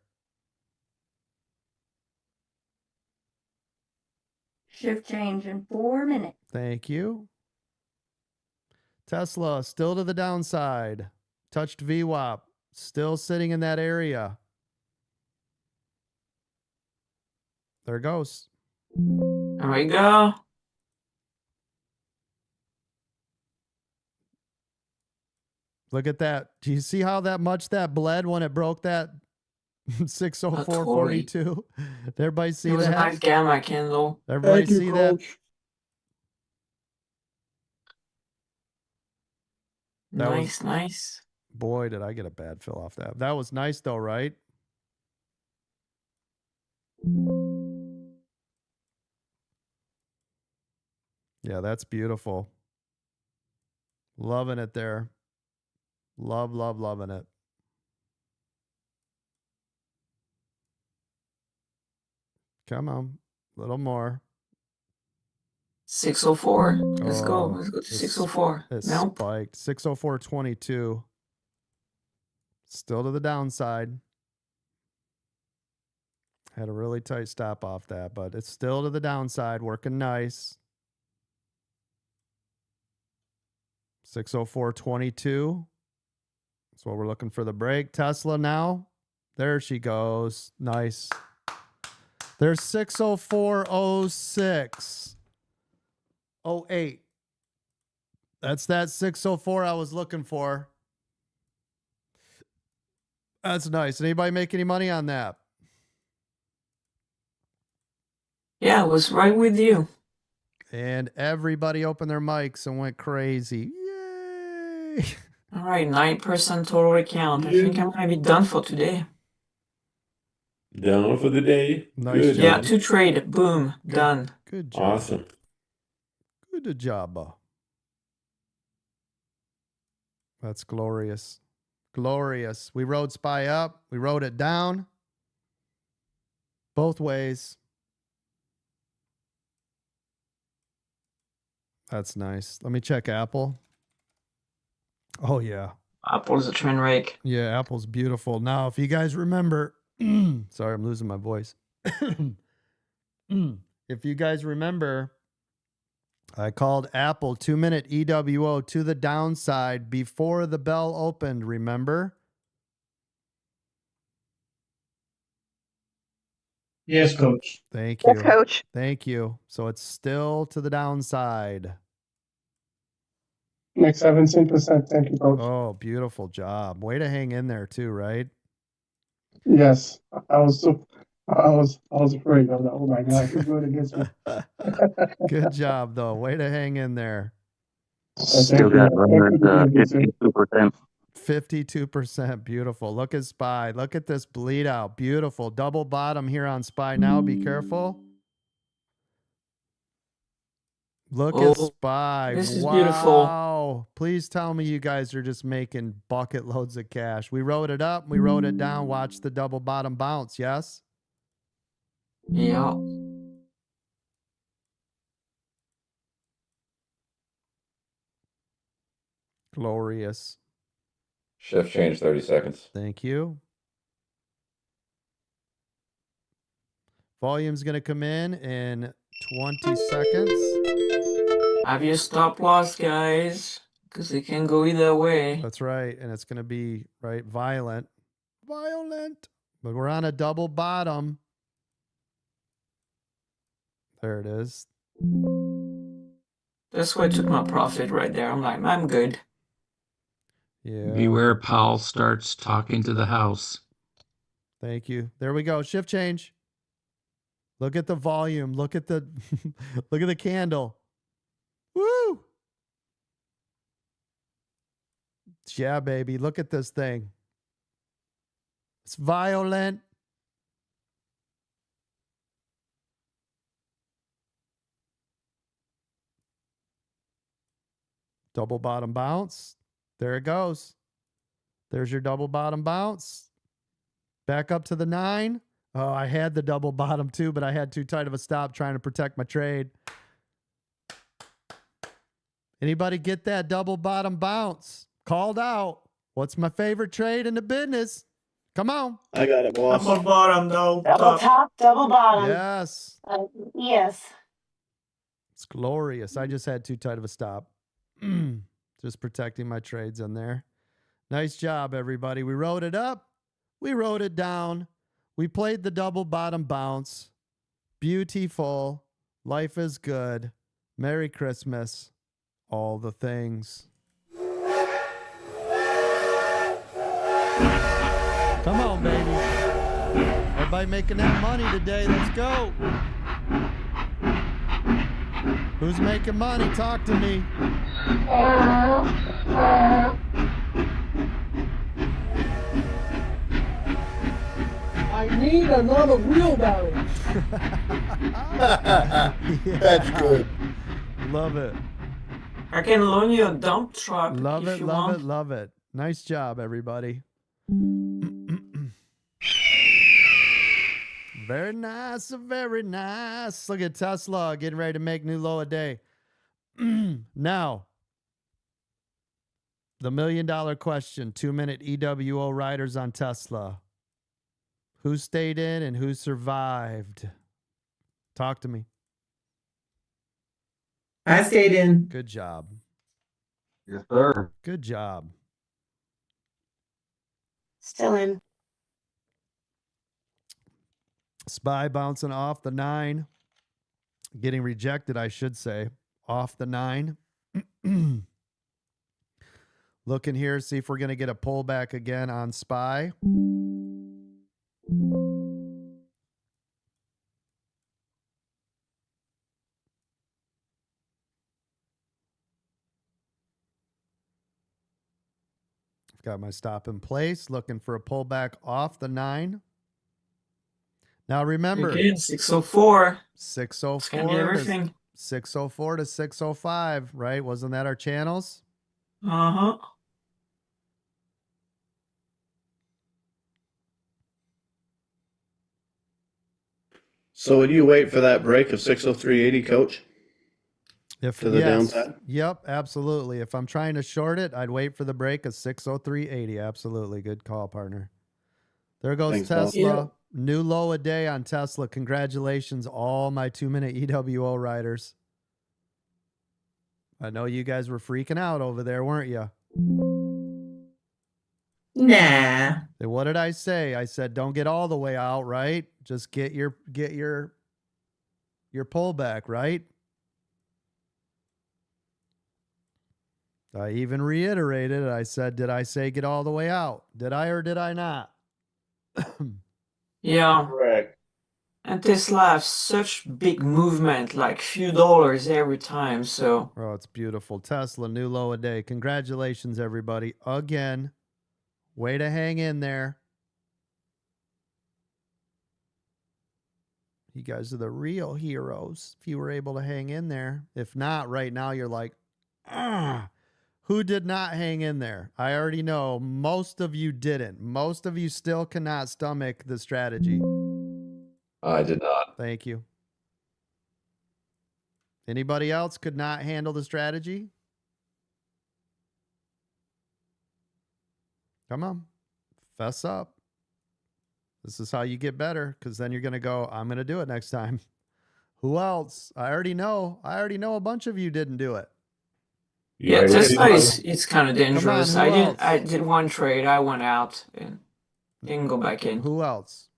Shift change in 4 minutes. Thank you. Tesla still to the downside. Touched VWAP. Still sitting in that area. There it goes. There we go. Look at that. Do you see how much that bled when it broke that 604.42? Everybody see It was a that? nice gamma candle. Everybody see that? That was- Nice. Boy, did I get a bad fill off that. That was nice though, right? Yeah, that's beautiful. Loving it there. Loving it. Come on. A little more. 604. Let's go. Oh, Let's go to it's- 604. It Nope. spiked. 604.22. Still to the downside. Had a really tight stop off that, but it's still to the downside, working nice. 604.22. That's what we're looking for the break. Tesla now. There she goes. Nice. There's 604.06. 08. That's that 604 I was looking for. That's nice. Anybody make any money on that? Yeah, I was right with you. And everybody opened their mics and went crazy. Yay! All right, 9% total recount. I think I'm gonna be done for today. Done for the day. Nice Good, job. Yeah, man. 2 trade. Boom. Done. Good job. Awesome. Good job. That's glorious. Glorious. We rode SPY up. We rode it down. Both ways. That's nice. Let me check Apple. Oh, yeah. Apple's a train wreck. Yeah, Apple's beautiful. Now, if you guys remember, sorry, I'm losing my voice. If you guys remember, I called Apple 2-minute EWO to the downside before the bell opened, remember? Yes, coach. Thank you. Yes, coach. Thank you. So it's still to the downside. Make 17%. Thank you, coach. Oh, beautiful job. Way to hang in there too, right? Yes, I was afraid. I was like, oh my gosh, he's going against me. Good job, though. Way to hang in there. Still got 52%. 52%. Beautiful. Look at SPY. Look at this bleed out. Beautiful. Double bottom here on SPY now. Be careful. Look at Oh, SPY. this is beautiful. Wow. Please tell me you guys are just making bucket loads of cash. We wrote it up. We wrote it down. Watch the double bottom bounce. Yes? Yeah. Glorious. Shift change 30 seconds. Thank you. Volume's going to come in 20 seconds. Have your stop loss, guys, because it can go either way. That's right. And it's going to be, right, violent. Violent. But we're on a double bottom. There it is. That's why I took my profit right there. I'm like, I'm good. Yeah. Beware Powell starts talking to the house. Thank you. There we go. Shift change. Look at the volume. Look at the look at the candle. Woo! Yeah, baby. Look at this thing. It's violent. Double bottom bounce. There it goes. There's your double bottom bounce. Back up to the 9. Oh, I had the double bottom too, but I had too tight of a stop trying to protect my trade. Anybody get that double bottom bounce? Called out. What's my favorite trade in the business? Come on. I got it, boss. Double bottom, though. Double top, double bottom. Yes. Yes. It's glorious. I just had too tight of a stop. Just protecting my trades in there. Nice job, everybody. We wrote it up. We wrote it down. We played the double bottom bounce. Beautiful. Life is good. Merry Christmas. All the things. Come on, baby. Everybody making that money today. Let's go. Who's making money? Talk to me. I need another wheelbarrow. That's good. Love it. I can loan you a dump truck. Love if it, you love want. it, love it. Nice job, everybody. Very nice, very nice. Look at Tesla getting ready to make new low a day. Now, the $1 million question, 2-minute EWO riders on Tesla. Who stayed in and who survived? Talk to me. I stayed in. Good job. Yes, sir. Good job. Still in. SPY bouncing off the 9. Getting rejected, I should say. Off the 9. Looking here, see if we're going to get a pullback again on SPY. I've got my stop in place. Looking for a pullback off the 9. Now remember, Again, 604. 604 It's gonna be everything. 604 to 605, right? Wasn't that our channels? Uh-huh. So would you wait for that break of 603.80, Coach? If To the downside? Yep, absolutely. If I'm trying to short it, I'd wait for the break of 603.80. Absolutely. Good call, partner. There goes Thanks, boss. Tesla. Yeah. New low a day on Tesla. Congratulations, all my 2-minute EWO riders. I know you guys were freaking out over there, weren't you? Nah. And what did I say? I said, don't get all the way out, right? Just get your pullback, right? I even reiterated it. I said, did I say get all the way out? Did I or did I not? Yeah. Correct. And Tesla have such big movement, like few dollars every time. So Oh, it's beautiful. Tesla, new low a day. Congratulations, everybody. Again, way to hang in there. You guys are the real heroes if you were able to hang in there. If not, right now you're like, who did not hang in there? I already know most of you didn't. Most of you still cannot stomach the strategy. I did not. Thank you. Anybody else could not handle the strategy? Come on. Fess up. This is how you get better, because then you're going to go, I'm going to do it next time. Who else? I already know a bunch of you didn't do it. Yeah, Tesla it's kind of dangerous. who I else? did one trade. I went out and didn't go back in. Who else?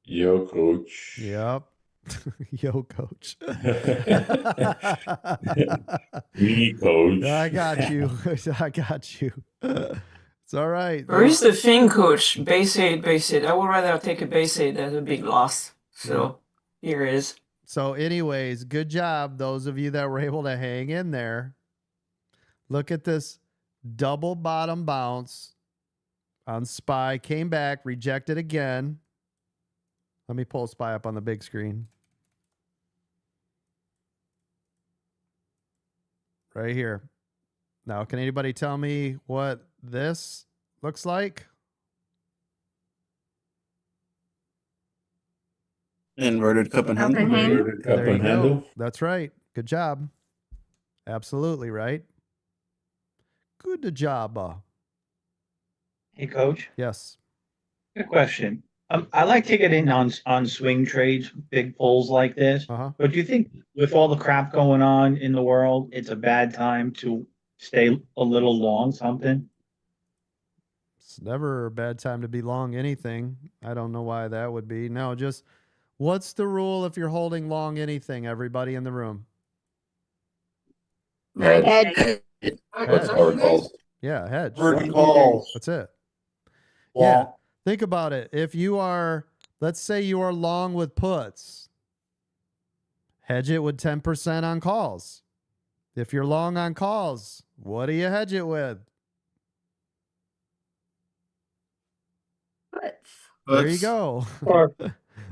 Yo, coach. Yep. Yo, coach. Me, coach. I got you. I got you. It's all right. Here's the thing, coach. Base 8. I would rather take a base 8 than a big loss. So here it is. So anyways, good job. Those of you that were able to hang in there. Look at this double bottom bounce on SPY. Came back, rejected again. Let me pull SPY up on the big screen. Right here. Now, can anybody tell me what this looks like? Inverted cup and handle. Inverted cup There you and go. handle. That's right. Good job. Absolutely right. Good job. Hey, coach. Yes. Good question. I like to get in on swing trades, big pulls like this. But do you think with all the crap going on in the world, it's a bad time to stay a little long something? It's never a bad time to be long anything. I don't know why that would be. No, just what's the rule if you're holding long anything, everybody in the room? Hedge. Covered calls. Yeah, hedge. Covered calls. That's it. Long. Yeah. Think about it. If you are, let's say you are long with puts, hedge it with 10% on calls. If you're long on calls, what do you hedge it with? There you go.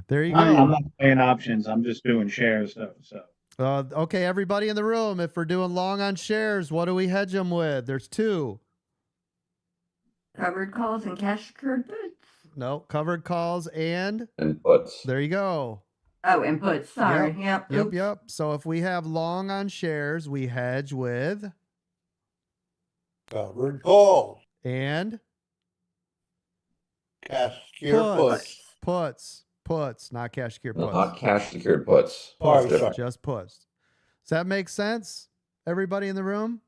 There you go. I'm not playing options. I'm just doing shares. So. Okay, everybody in the room, if we're doing long on shares, what do we hedge them with? There's two. Covered calls and cash secured puts. No, covered calls and puts. There you go. Oh, and puts. Sorry. Yep. So if we have long on shares, we hedge with Covered calls. and Cash secure puts. Puts, not cash secured No, puts. not cash secured puts. Sorry, That's different. Just puts. Does that make sense? Everybody in the room?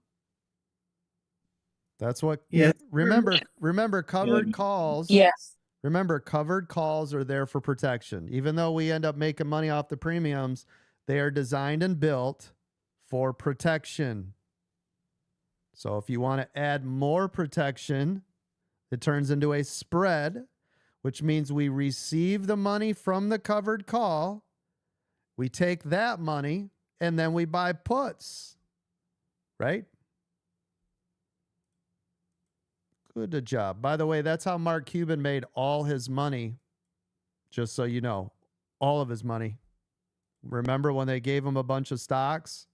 That's what. Yeah. Remember covered calls. Yes. Remember, covered calls are there for protection. Even though we end up making money off the premiums, they are designed and built for protection. So if you want to add more protection, it turns into a spread, which means we receive the money from the covered call, we take that money, and then we buy puts, right? Good job. By the way, that's how Mark Cuban made all his money, just so you know, all of his money. Remember when they gave him a bunch of stocks?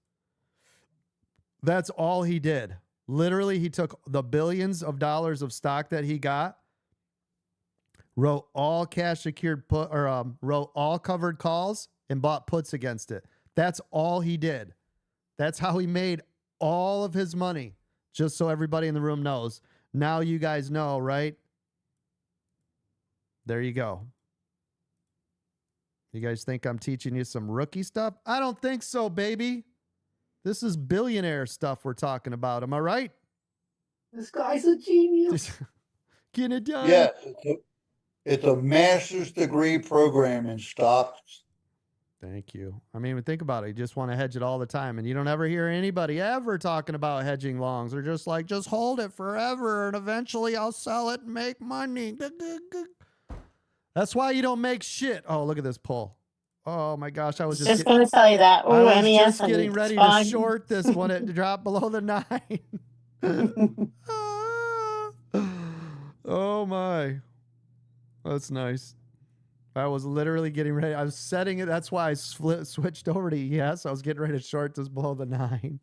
That's all he did. Literally, he took the billions of dollars of stock that he got, wrote all cash secured put, or wrote all covered calls and bought puts against it. That's all he did. That's how he made all of his money, just so everybody in the room knows. Now you guys know, right? There you go. You guys think I'm teaching you some rookie stuff? I don't think so, baby. This is billionaire stuff we're talking about. Am I right? This guy's a genius. Get it done. Yes, it's a master's degree program in stocks. Thank you. I mean, think about it. You just want to hedge it all the time, and you don't ever hear anybody ever talking about hedging longs. They're just like, just hold it forever, and eventually I'll sell it and make money. That's why you don't make shit. Oh, look at this pull. Oh my gosh, I was Just going to tell you that. I Ooh, was MES just and getting ready SPY. to short this when it dropped below the 9. Oh my. That's nice. I was literally getting ready. I was setting it. That's why I switched over to ES. I was getting ready to short this below the 9.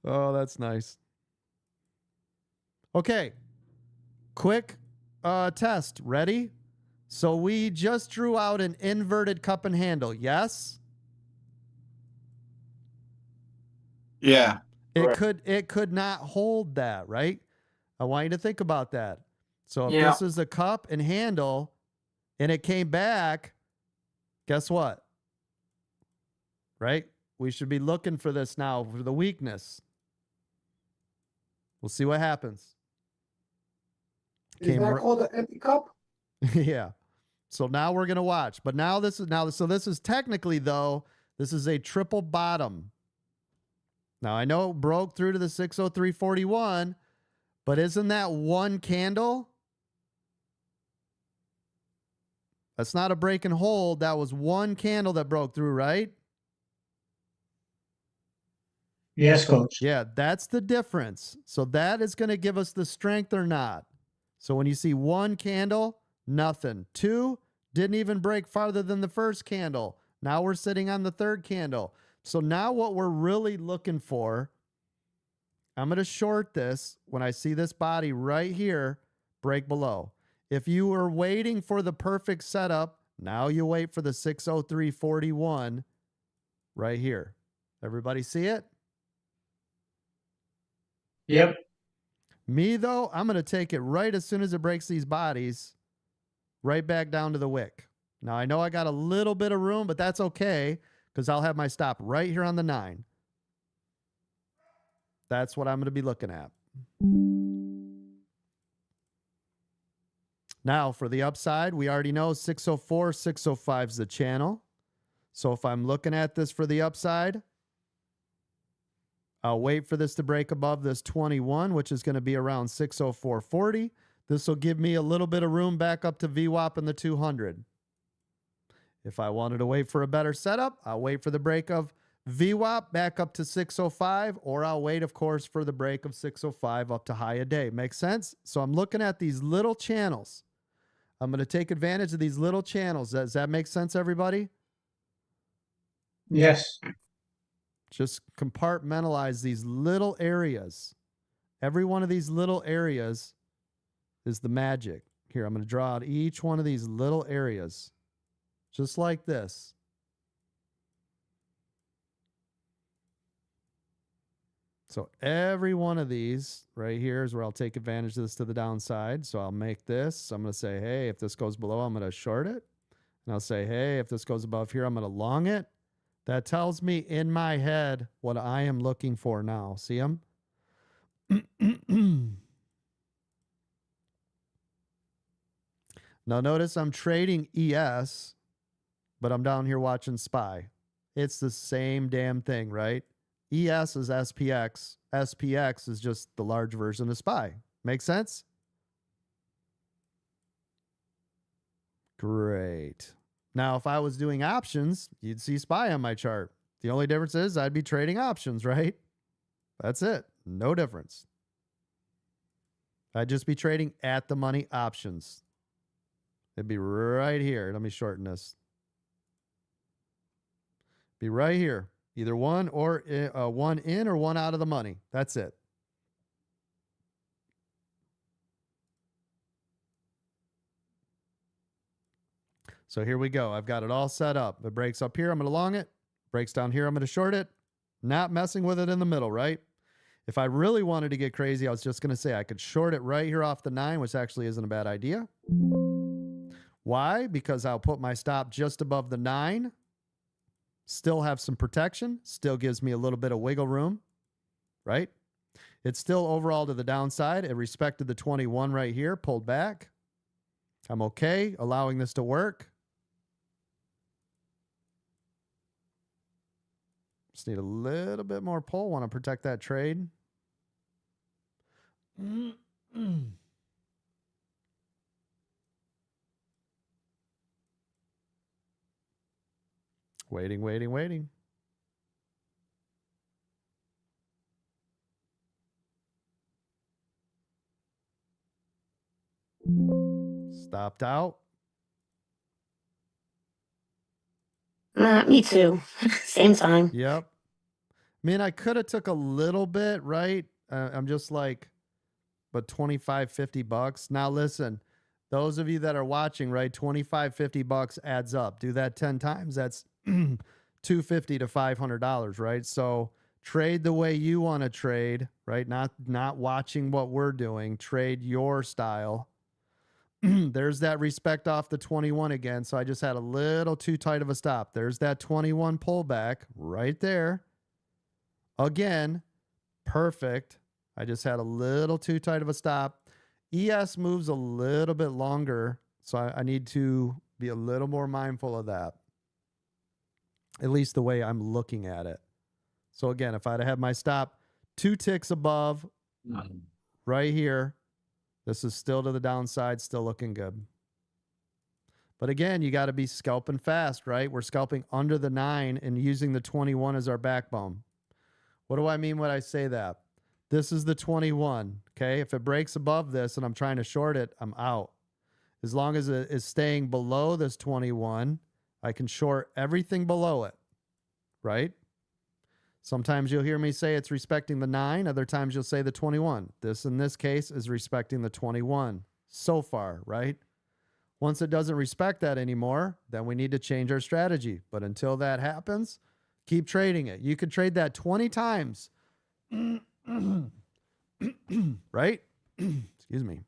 Oh, that's nice. Okay. Quick test. Ready? So we just drew out an inverted cup and handle. Yes? Yeah. It could not hold that, right? I want you to think about that. So if this is a cup and handle, and it came back, guess what? Right? We should be looking for this now for the weakness. We'll see what happens. Is that called an empty cup? Yeah. So now we're gonna watch. But now this is technically though, this is a triple bottom. Now I know it broke through to the 603.41, but isn't that one candle? That's not a break and hold. That was one candle that broke through, right? Yes, coach. Yeah, that's the difference. So that is going to give us the strength or not. So when you see one candle, nothing. Two, didn't even break farther than the first candle. Now we're sitting on the third candle. So now what we're really looking for, I'm going to short this when I see this body right here break below. If you were waiting for the perfect setup, now you wait for the 603.41 right here. Everybody see it? Yep. Me, though, I'm going to take it right as soon as it breaks these bodies, right back down to the wick. Now, I know I got a little bit of room, but that's okay because I'll have my stop right here on the 9. That's what I'm going to be looking at. Now, for the upside, we already know 604, 605 is the channel. So if I'm looking at this for the upside, I'll wait for this to break above this 21, which is going to be around 604.40. This will give me a little bit of room back up to VWAP in the 200. If I wanted to wait for a better setup, I'll wait for the break of VWAP back up to 605, or I'll wait, of course, for the break of 605 up to high a day. Make sense? So I'm looking at these little channels. I'm going to take advantage of these little channels. Does that make sense, everybody? Yes. Just compartmentalize these little areas. Every one of these little areas is the magic. Here, I'm going to draw out each one of these little areas, just like this. So every one of these right here is where I'll take advantage of this to the downside. So I'll make this. I'm going to say, hey, if this goes below, I'm going to short it. And I'll say, hey, if this goes above here, I'm going to long it. That tells me in my head what I am looking for now. See them? Now notice I'm trading ES, but I'm down here watching SPY. It's the same damn thing, right? ES is SPX. SPX is just the large version of SPY. Make sense? Great. Now, if I was doing options, you'd see SPY on my chart. The only difference is I'd be trading options, right? That's it. No difference. I'd just be trading at the money options. It'd be right here. Let me shorten this. Be right here. Either one or one in or one out of the money. That's it. So here we go. I've got it all set up. It breaks up here. I'm going to long it. Breaks down here. I'm going to short it. Not messing with it in the middle, right? If I really wanted to get crazy, I was just going to say I could short it right here off the 9, which actually isn't a bad idea. Why? Because I'll put my stop just above the 9. Still have some protection. Still gives me a little bit of wiggle room, right? It's still overall to the downside. It respected the 21 right here, pulled back. I'm okay allowing this to work. Just need a little bit more pull. Want to protect that trade. Waiting, waiting, waiting. Stopped out. Me too. Same time. Yep. I mean, I could have took a little bit, right? I'm just like, but 25, 50 bucks. Now listen, those of you that are watching, right? 25, 50 bucks adds up. Do that 10 times. That's $250 to $500, right? So trade the way you want to trade, right? Not watching what we're doing. Trade your style. There's that respect off the 21 again. So I just had a little too tight of a stop. There's that 21 pullback right there. Again, perfect. I just had a little too tight of a stop. ES moves a little bit longer, so I need to be a little more mindful of that. At least the way I'm looking at it. So again, if I'd had my stop 2 ticks above right here, this is still to the downside, still looking good. But again, you got to be scalping fast, right? We're scalping under the 9 and using the 21 as our backbone. What do I mean when I say that? This is the 21, okay? If it breaks above this and I'm trying to short it, I'm out. As long as it is staying below this 21, I can short everything below it, right? Sometimes you'll hear me say it's respecting the 9. Other times you'll say the 21. This, in this case, is respecting the 21 so far, right? Once it doesn't respect that anymore, then we need to change our strategy. But until that happens, keep trading it. You could trade that 20 times, right? Excuse me.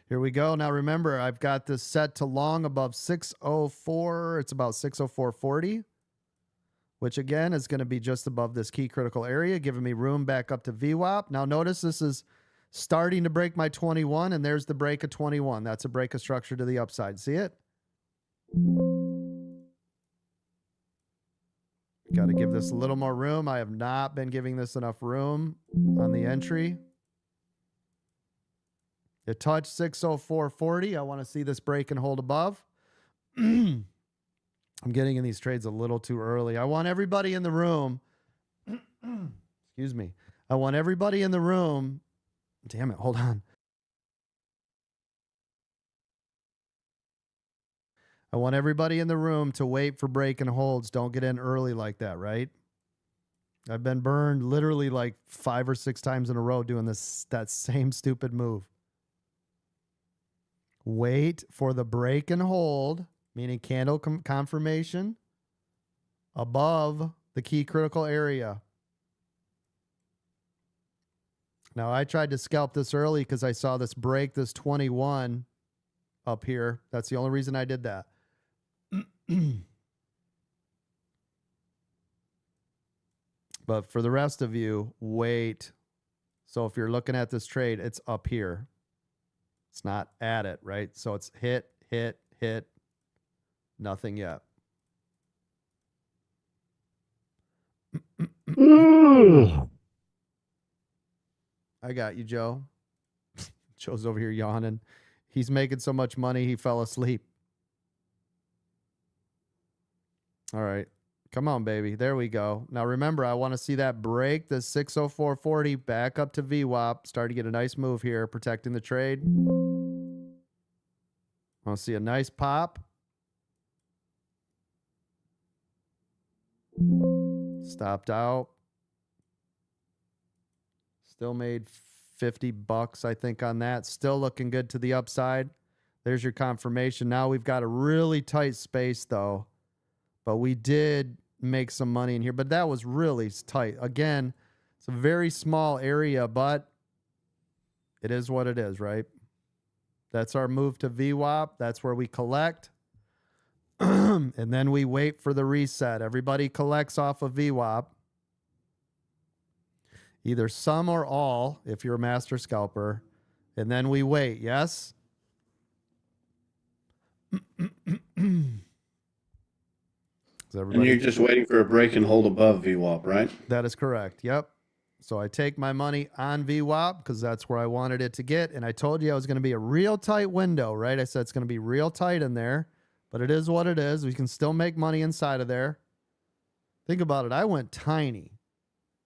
Here we go. Now remember, I've got this set to long above 604. It's about 604.40, which again is going to be just above this key critical area, giving me room back up to VWAP. Now notice this is starting to break my 21, and there's the break of 21. That's a break of structure to the upside. See it? Got to give this a little more room. I have not been giving this enough room on the entry. It touched 604.40. I want to see this break and hold above. I'm getting in these trades a little too early. I want everybody in the room. Excuse me. I want everybody in the room. Damn it. Hold on. I want everybody in the room to wait for break and holds. Don't get in early like that, right? I've been burned literally like 5 or 6 times in a row doing that same stupid move. Wait for the break and hold, meaning candle confirmation above the key critical area. Now, I tried to scalp this early because I saw this break, this 21 up here. That's the only reason I did that. But for the rest of you, wait. So if you're looking at this trade, it's up here. It's not at it, right? So it's hit, hit, hit. Nothing yet. I got you, Joe. Joe's over here yawning. He's making so much money, he fell asleep. All right. Come on, baby. There we go. Now, remember, I want to see that break, the 604.40 back up to VWAP. Start to get a nice move here, protecting the trade. I want to see a nice pop. Stopped out. Still made $50, I think, on that. Still looking good to the upside. There's your confirmation. Now we've got a really tight space, though. But we did make some money in here. But that was really tight. Again, it's a very small area, but it is what it is, right? That's our move to VWAP. That's where we collect. And then we wait for the reset. Everybody collects off of VWAP. Either some or all, if you're a master scalper. And then we wait, yes? And you're just waiting for a break and hold above VWAP, right? That is correct. Yep. So I take my money on VWAP because that's where I wanted it to get. And I told you I was going to be a real tight window, right? I said it's going to be real tight in there. But it is what it is. We can still make money inside of there. Think about it. I went tiny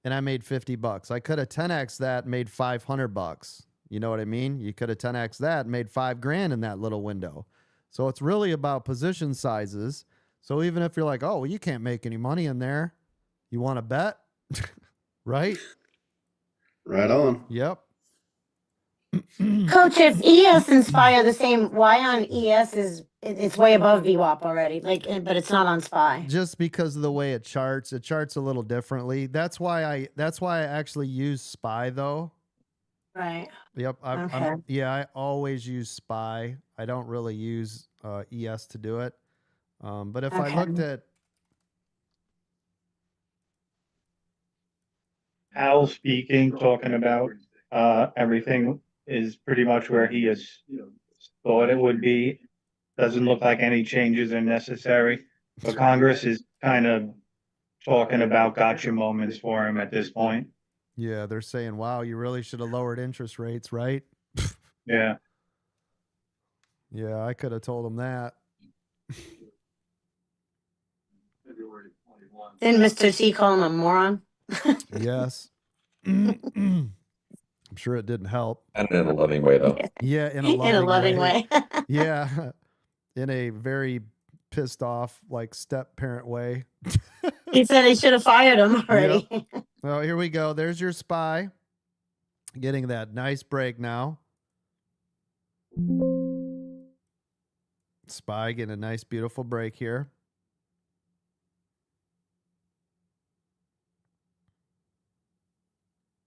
and I made $50. I could have 10x that, made $500. You know what I mean? You could have 10x that, made $5,000 in that little window. So it's really about position sizes. So even if you're like, oh, well, you can't make any money in there, you want to bet, right? Right on. Yep. Coach, if ES and SPY are the same, why on ES is it's way above VWAP already? Like, but it's not on SPY. Just because of the way it charts a little differently. That's why I actually use SPY though. Right. Yep. Okay. I always use SPY. I don't really use ES to do it. But if I Okay. looked at Al speaking, talking about everything is pretty much where he has thought it would be. Doesn't look like any changes are necessary, but Congress is kind of talking about gotcha moments for him at this point. yeah, they're saying, "Wow, you really should have lowered interest rates, right?" Yeah. Yeah, I could have told him that. Didn't Mr. T call him a moron? Yes. I'm sure it didn't help. And in a loving way, though. Yeah, in a In a loving way. Yeah, in a very pissed off, like step parent way. He said he should have fired him already. Yep. Well, here we go. There's your SPY. Getting that nice break now. SPY getting a nice, beautiful break here.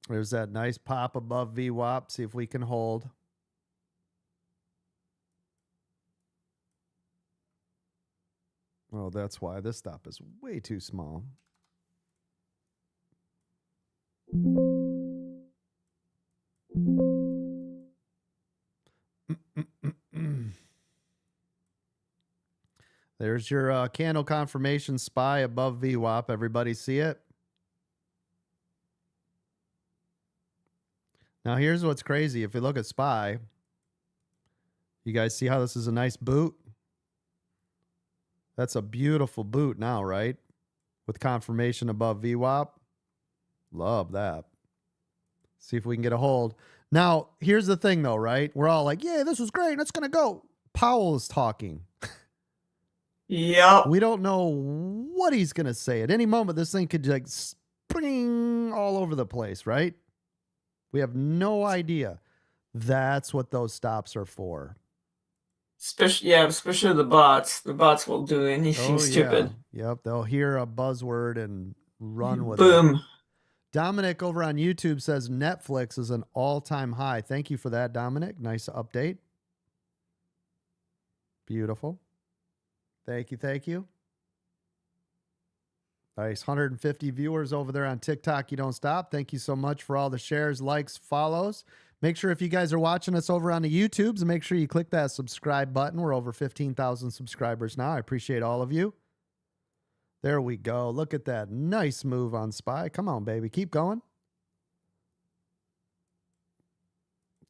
There's that nice pop above VWAP. See if we can hold. Oh, that's why this stop is way too small. There's your candle confirmation SPY above VWAP. Everybody see it? Now, here's what's crazy. If you look at SPY, you guys see how this is a nice boot? That's a beautiful boot now, right? With confirmation above VWAP. Love that. See if we can get a hold. Now, here's the thing, though, right? We're all like, yeah, this was great. It's going to go. Powell is talking. Yep. We don't know what he's going to say. At any moment, this thing could like spring all over the place, right? We have no idea. That's what those stops are for. Especially the bots. The bots will do anything stupid. Yep, they'll hear a buzzword and run with it. Boom. Dominic over on YouTube says Netflix is an all-time high. Thank you for that, Dominic. Nice update. Beautiful. Thank you, thank you. Nice. 150 viewers over there on TikTok. You don't stop. Thank you so much for all the shares, likes, follows. Make sure if you guys are watching us over on the YouTubes, make sure you click that subscribe button. We're over 15,000 subscribers now. I appreciate all of you. There we go. Look at that. Nice move on SPY. Come on, baby. Keep going.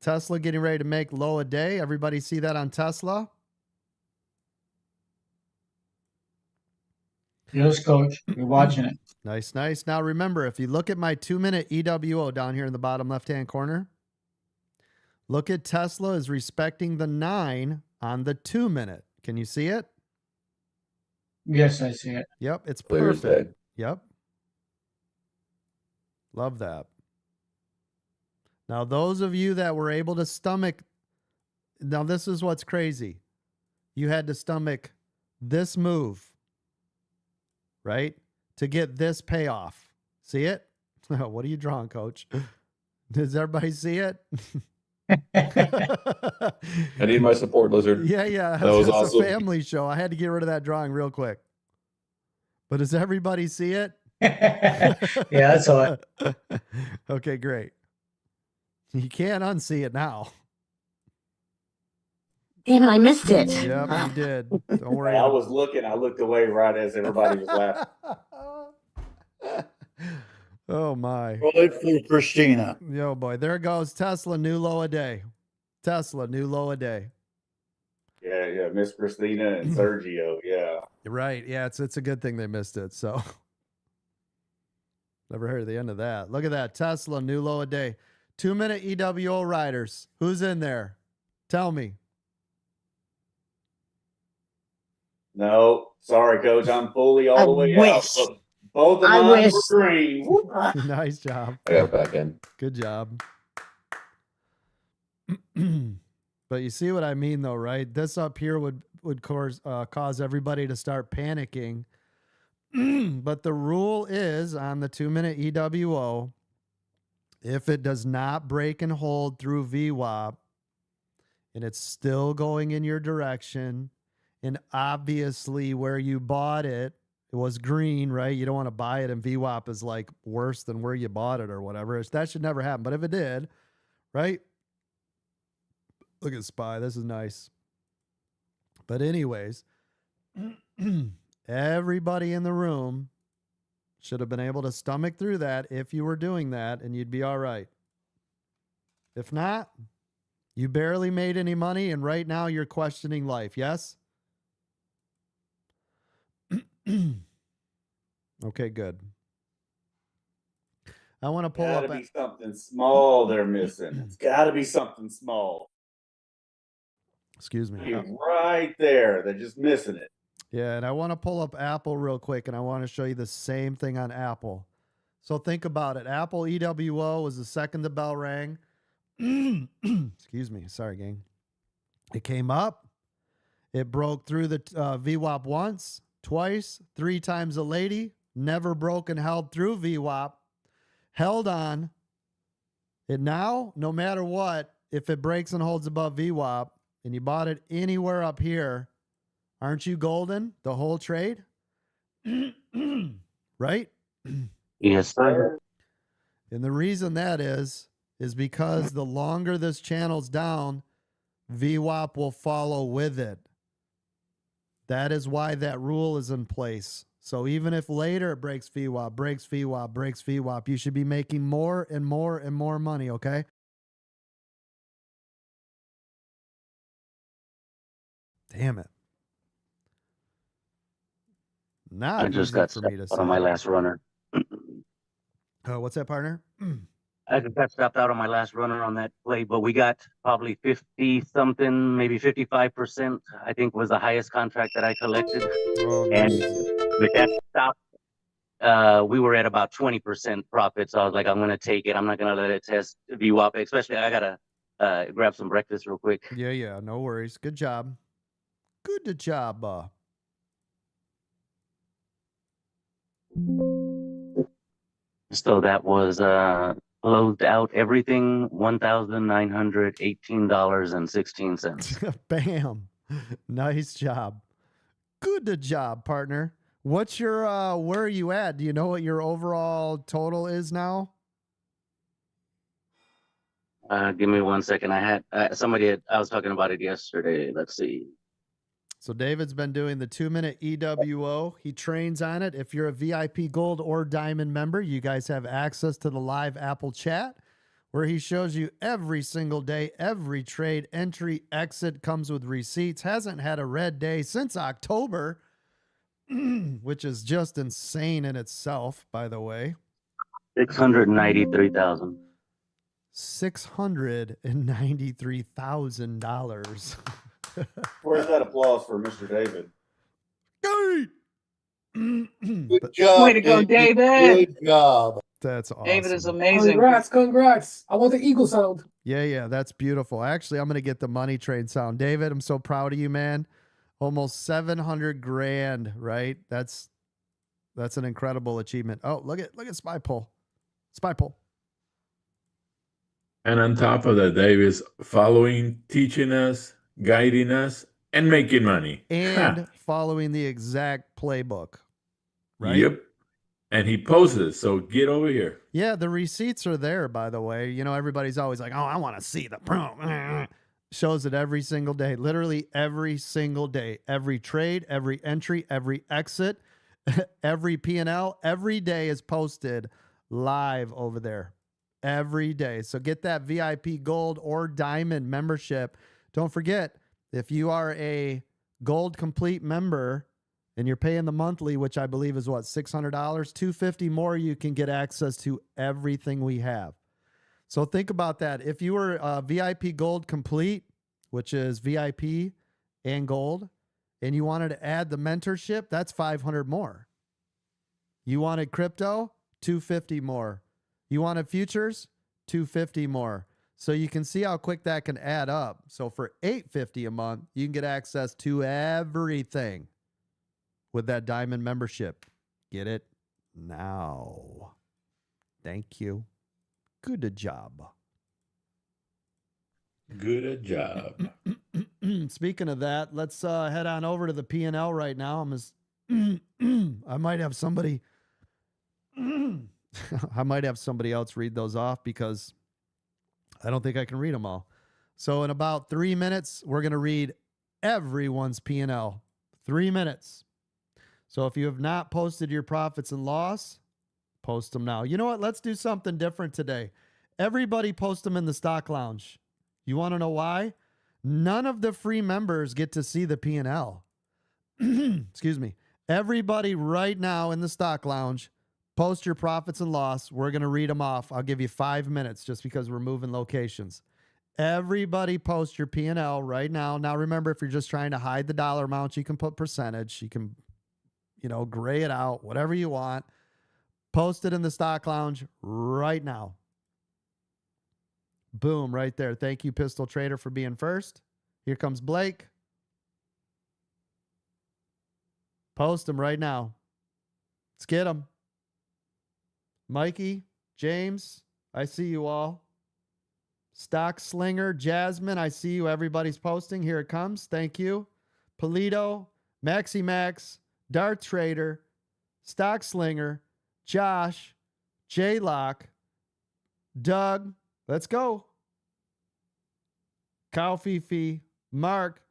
Tesla getting ready to make low a day. Everybody see that on Tesla? Yes, coach. We're watching it. Nice, nice. Now remember, if you look at my 2-minute EWO down here in the bottom left-hand corner, look at Tesla is respecting the 9 on the 2-minute. Can you see it? Yes, I see it. Yep, it's Clear as perfect. day. Yep. Love that. Now, those of you that were able to stomach, now this is what's crazy. You had to stomach this move, right? To get this payoff. See it? What are you drawing, coach? Does everybody see it? I need my support, Lizard. Yeah. That was It's awesome. a family show. I had to get rid of that drawing real quick. But does everybody see it? Yeah, I saw it. Okay, great. You can't unsee it now. Damn it, I missed it. Yep, you did. Don't worry. Hey, I was looking. I looked away right as everybody was laughing. Oh my. Roll it for Christina. Yo, boy. There goes Tesla, new low a day. Tesla, new low a day. Yeah, Miss Christina and Sergio. Yeah. You're right. Yeah, it's a good thing they missed it. So never heard the end of that. Look at that. Tesla, new low a day. 2-minute EWO riders. Who's in there? Tell me. No, sorry, Coach. I'm fully all the way out. But both of I mine wish. were green. Nice job. I got back in. Good job. But you see what I mean, though, right? This up here would cause everybody to start panicking. But the rule is on the 2-minute EWO If it does not break and hold through VWAP and it's still going in your direction, and obviously where you bought it, it was green, right? You don't want to buy it and VWAP is like worse than where you bought it or whatever. That should never happen. But if it did, right? Look at SPY. This is nice. But anyways, everybody in the room should have been able to stomach through that if you were doing that, and you'd be all right. If not, you barely made any money, and right now you're questioning life, yes? Okay, good. I want to pull Gotta up. be something small they're missing. It's gotta be something small. Excuse me. Right there. They're just missing it. Yeah, and I want to pull up Apple real quick, and I want to show you the same thing on Apple. So think about it. Apple EWO was the second the bell rang. Excuse me. Sorry, gang. It came up. It broke through the VWAP once, twice, 3 times a lady. Never broke and held through VWAP. Held on. And now, no matter what, if it breaks and holds above VWAP and you bought it anywhere up here, aren't you golden the whole trade? Right? Yes, sir. And the reason that is because the longer this channel's down, VWAP will follow with it. That is why that rule is in place. So even if later it breaks VWAP, breaks VWAP, breaks VWAP, you should be making more and more and more money, okay? Damn it. Not I just easy got for me to stopped out on my say. last runner. What's that, partner? I just got stopped out on my last runner on that play, but we got probably 50 something, maybe 55%, I think was the highest contract that I collected. Oh, and nice. with that stop, we were at about 20% profit. So I was like, I'm going to take it. I'm not going to let it test VWAP, especially I got to grab some breakfast real quick. Yeah, no worries. Good job. Good job. So that was closed out everything, $1,918.16. Bam. Nice job. Good job, partner. What's your where are you at? Do you know what your overall total is now? Give me 1 second. I had I was talking about it yesterday. Let's see. So David's been doing the 2-minute EWO. He trains on it. If you're a VIP Gold or Diamond member, you guys have access to the live Apple chat where he shows you every single day, every trade, entry, exit, comes with receipts. Hasn't had a red day since October, which is just insane in itself, by the way. 693,000. $693,000. Where's that applause for Mr. David? Good job. Way to go, David. Good job. That's awesome. David is amazing. Congrats. I want the eagle sound. Yeah, that's beautiful. Actually, I'm going to get the money train sound. David, I'm so proud of you, man. Almost 700 grand, right? That's an incredible achievement. Oh, look at Spy Pull. Spy Pull. And on top of that, Dave is following, teaching us, guiding us, and making money. And following the exact playbook, right? Yep. And he posts it, so get over here. Yeah, the receipts are there, by the way. You know, everybody's always like, oh, I want to see the pro. Shows it every single day, literally every single day. Every trade, every entry, every exit, every P&L, every day is posted live over there. Every day. So get that VIP Gold or Diamond membership. Don't forget, if you are a Gold Complete member and you're paying the monthly, which I believe is what, $600, $250 more, you can get access to everything we have. So think about that. If you were VIP Gold Complete, which is VIP and Gold, and you wanted to add the mentorship, that's $500 more. You wanted crypto, $250 more. You wanted futures, $250 more. So you can see how quick that can add up. So for $850 a month, you can get access to everything with that Diamond membership. Get it now. Thank you. Good job. Good job. Speaking of that, let's head on over to the P&L right now. I might have somebody I might have somebody else read those off because I don't think I can read them all. So in about 3 minutes, we're going to read everyone's P&L. 3 minutes. So if you have not posted your profits and loss, post them now. You know what? Let's do something different today. Everybody post them in the stock lounge. You want to know why? None of the free members get to see the P&L. Excuse me. Everybody right now in the stock lounge, post your profits and loss. We're going to read them off. I'll give you 5 minutes just because we're moving locations. Everybody post your P&L right now. Now, remember, if you're just trying to hide the dollar amount, you can put percentage. You can, gray it out, whatever you want. Post it in the stock lounge right now. Boom, right there. Thank you, Pistol Trader, for being first. Here comes Blake. Post them right now. Let's get them. Mikey, James, I see you all. Stock Slinger, Jasmine, I see you. Everybody's posting. Here it comes. Thank you. Polito, Maxi Max, Dart Trader, Stock Slinger, Josh, J-Lock, Doug, let's go. Cow Fifi, Mark,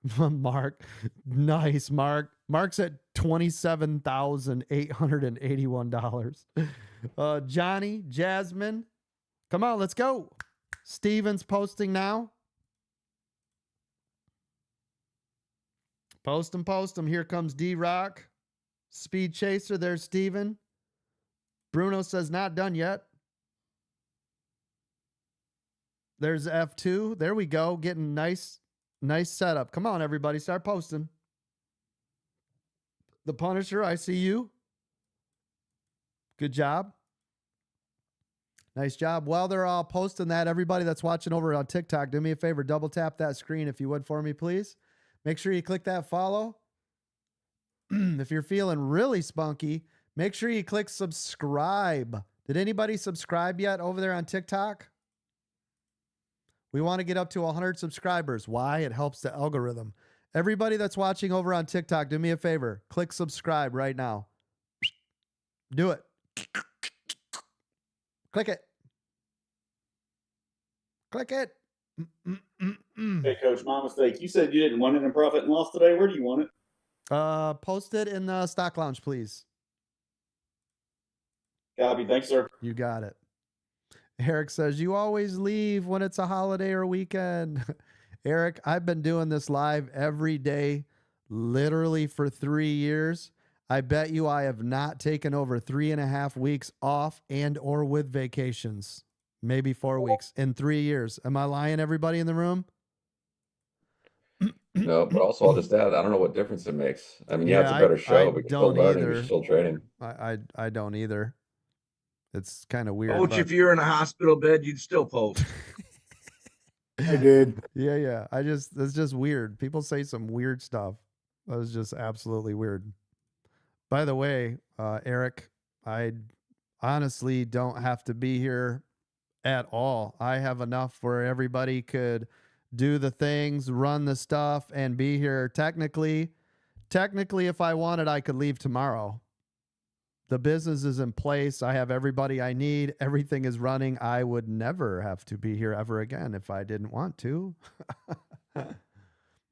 nice, Mark. Mark's at $27,881. Johnny, Jasmine, come on, let's go. Steven's posting now. Post them. Here comes D-Rock. Speed Chaser, there's Steven. Bruno says not done yet. There's F2. There we go. Getting nice setup. Come on, everybody. Start posting. The Punisher, I see you. Good job. Nice job. While they're all posting that, everybody that's watching over on TikTok, do me a favor. Double tap that screen if you would for me, please. Make sure you click that follow. If you're feeling really spunky, make sure you click subscribe. Did anybody subscribe yet over there on TikTok? We want to get up to 100 subscribers. Why? It helps the algorithm. Everybody that's watching over on TikTok, do me a favor. Click subscribe right now. Do it. Click it. Click it. Hey, Coach, my mistake. You said you didn't want it in profit and loss today. Where do you want it? Post it in the stock lounge, please. Copy. Thanks, sir. You got it. Eric says, you always leave when it's a holiday or weekend. Eric, I've been doing this live every day, literally for 3 years. I bet you I have not taken over 3.5 weeks off and or with vacations. Maybe 4 weeks in 3 years. Am I lying, everybody in the room? No, but also I'll just add, I don't know what difference it makes. I mean, yeah, it's a better show, but you're still learning, you're still trading. I don't either. It's kind of weird. Coach, if you're in a hospital bed, you'd still post. I did. Yeah. It's just weird. People say some weird stuff. That was just absolutely weird. By the way, Eric, I honestly don't have to be here at all. I have enough where everybody could do the things, run the stuff, and be here. Technically, if I wanted, I could leave tomorrow. The business is in place. I have everybody I need. Everything is running. I would never have to be here ever again if I didn't want to.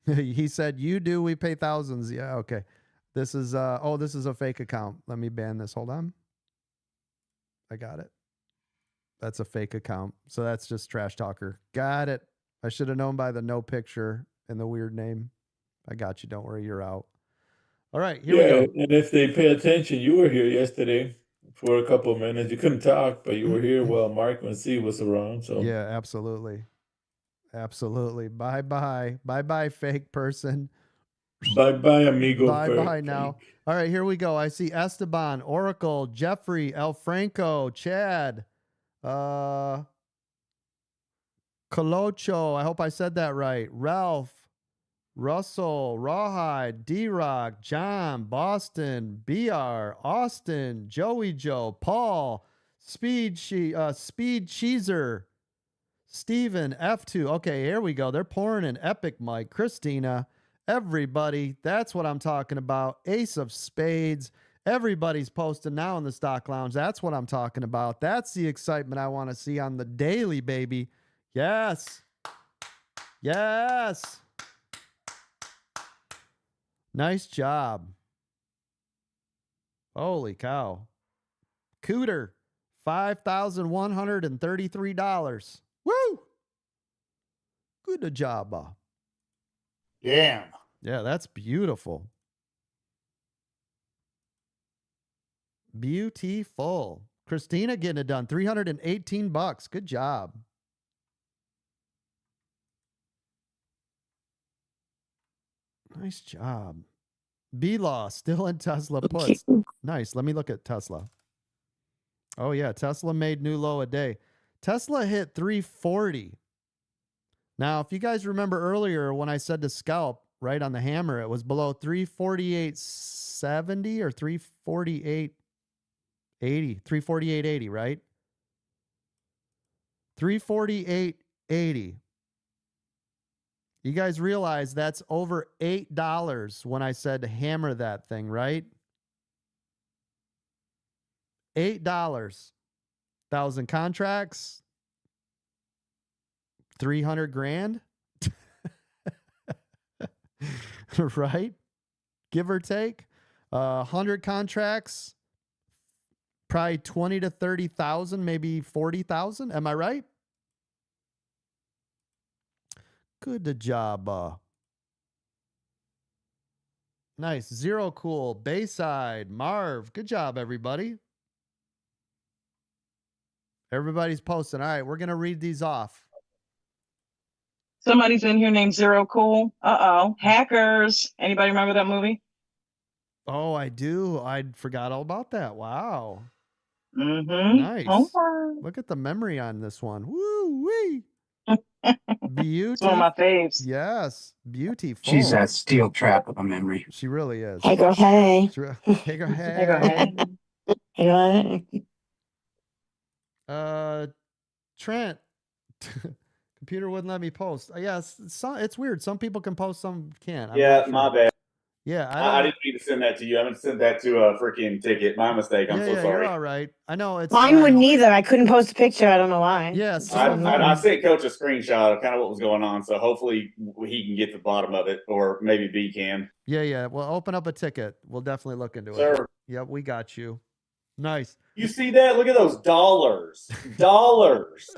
He said, you do, we pay thousands. Yeah, okay. This is this is a fake account. Let me ban this. Hold on. I got it. That's a fake account. So that's just Trash Talker. Got it. I should have known by the no picture and the weird name. I got you. Don't worry, you're out. All right, here we go. And if they pay attention, you were here yesterday for a couple of minutes. You couldn't talk, but you were here while Mark and C was around. So yeah, absolutely. Bye, fake person. Bye, amigo. Bye now. All right, here we go. I see Esteban, Oracle, Jeffrey, El Franco, Chad, Colocho. I hope I said that right. Ralph, Russell, Rawhide, D-Rock, John, Boston, BR, Austin, Joey Joe, Paul, Speed Cheeser. Steven, F2. Okay, here we go. They're pouring an epic mic. Christina, everybody. That's what I'm talking about. Ace of Spades. Everybody's posting now in the stock lounge. That's what I'm talking about. That's the excitement I want to see on the daily, baby. Yes. Yes. Nice job. Holy cow. Cooter, $5,133. Woo! Good job. Damn. Yeah, that's beautiful. Beautiful. Christina getting it done. $318. Good job. Nice job. B-Law still in Tesla puts. Nice. Let me look at Tesla. Oh, yeah. Tesla made new low a day. Tesla hit 340. Now, if you guys remember earlier when I said to scalp, right on the hammer, it was below 348.70 or 348.80. 348.80, right? 348.80. You guys realize that's over $8 when I said to hammer that thing, right? $8. 1,000 contracts. 300 grand. Right? Give or take. 100 contracts. Probably 20 to 30,000, maybe 40,000. Am I right? Good job. Nice. Zero Cool. Bayside. Marv. Good job, everybody. Everybody's posting. All right, we're going to read these off. Somebody's in here named Zero Cool. Uh-oh. Hackers. Anybody remember that movie? Oh, I do. I forgot all about that. Wow. Mm-hmm. Nice. Homework. Look at the memory on this one. Woo-wee. It's one of my faves. Yes. Beautiful. She's that steel trap of a memory. She really is. Hey, girl, hey. Hey, girl, hey. Hey, girl, hey. Hey, girl, hey. Trent. Computer wouldn't let me post. Yes, it's weird. Some people can post, some can't. I'm Yeah, not sure. my bad. Yeah, I didn't mean to send that to you. I meant to send that to a freaking ticket. My mistake. I'm so sorry. You're all right. I know it's Mine wouldn't either. I couldn't post a picture. I don't know why. Yes. I sent Coach a screenshot of kind of what was going on, so hopefully he can get to the bottom of it, or maybe B can. Yeah. Well, open up a ticket. We'll definitely look into it. Sir. Yep, we got you. Nice. You see that? Look at those dollars. Dollars.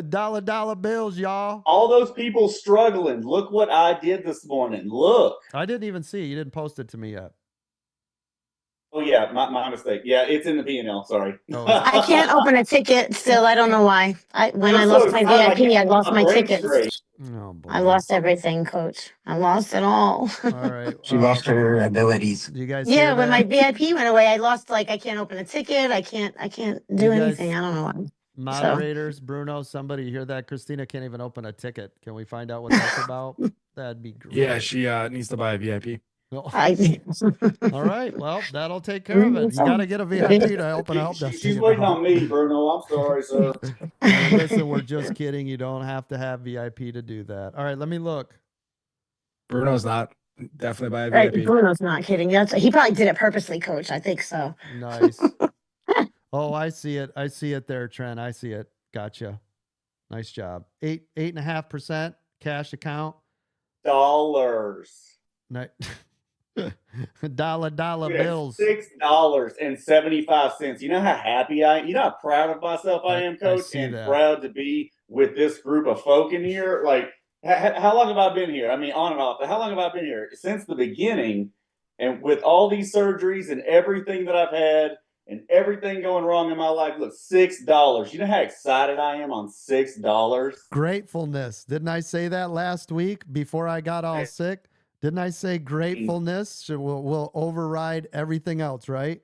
Dollar bills, y'all. All those people struggling. Look what I did this morning. Look. I didn't even see it. You didn't post it to me yet. Oh, yeah, my mistake. Yeah, it's in the P&L. Sorry. I can't open a ticket still. I don't know why. When I I'm lost so my excited. VIP, I lost my brain tickets. straight. Oh, boy. I lost everything, Coach. I lost it all. All right. She lost her abilities. Do you guys Yeah, hear when that? my VIP went away, I lost I can't open a ticket. I can't do anything. I don't know why. Moderators, Bruno, somebody, you hear that? Christina can't even open a ticket. Can we find out what that's about? That'd be great. Yeah, she needs to buy a VIP. All right. Well, that'll take care of it. You got to get a VIP to open a help desk. She's waiting on me, Bruno. I'm sorry, sir. Hey, listen, we're just kidding. You don't have to have VIP to do that. All right, let me look. Bruno's not. Definitely buy a Right, VIP. Bruno's not kidding. He probably did it purposely, Coach. I think so. Nice. Oh, I see it. I see it there, Trent. I see it. Gotcha. Nice job. 8.5% cash account. Dollars. Dollar bills. $6.75. You know how happy you know how proud of myself I am, Coach, and proud to be with this group of folk in here. Like, how long have I been here? I mean, on and off. But how long have I been here? Since the beginning, and with all these surgeries and everything that I've had and everything going wrong in my life. Look, $6. You know how excited I am on $6? Gratefulness. Didn't I say that last week before I got all sick? Didn't I say gratefulness will override everything else, right?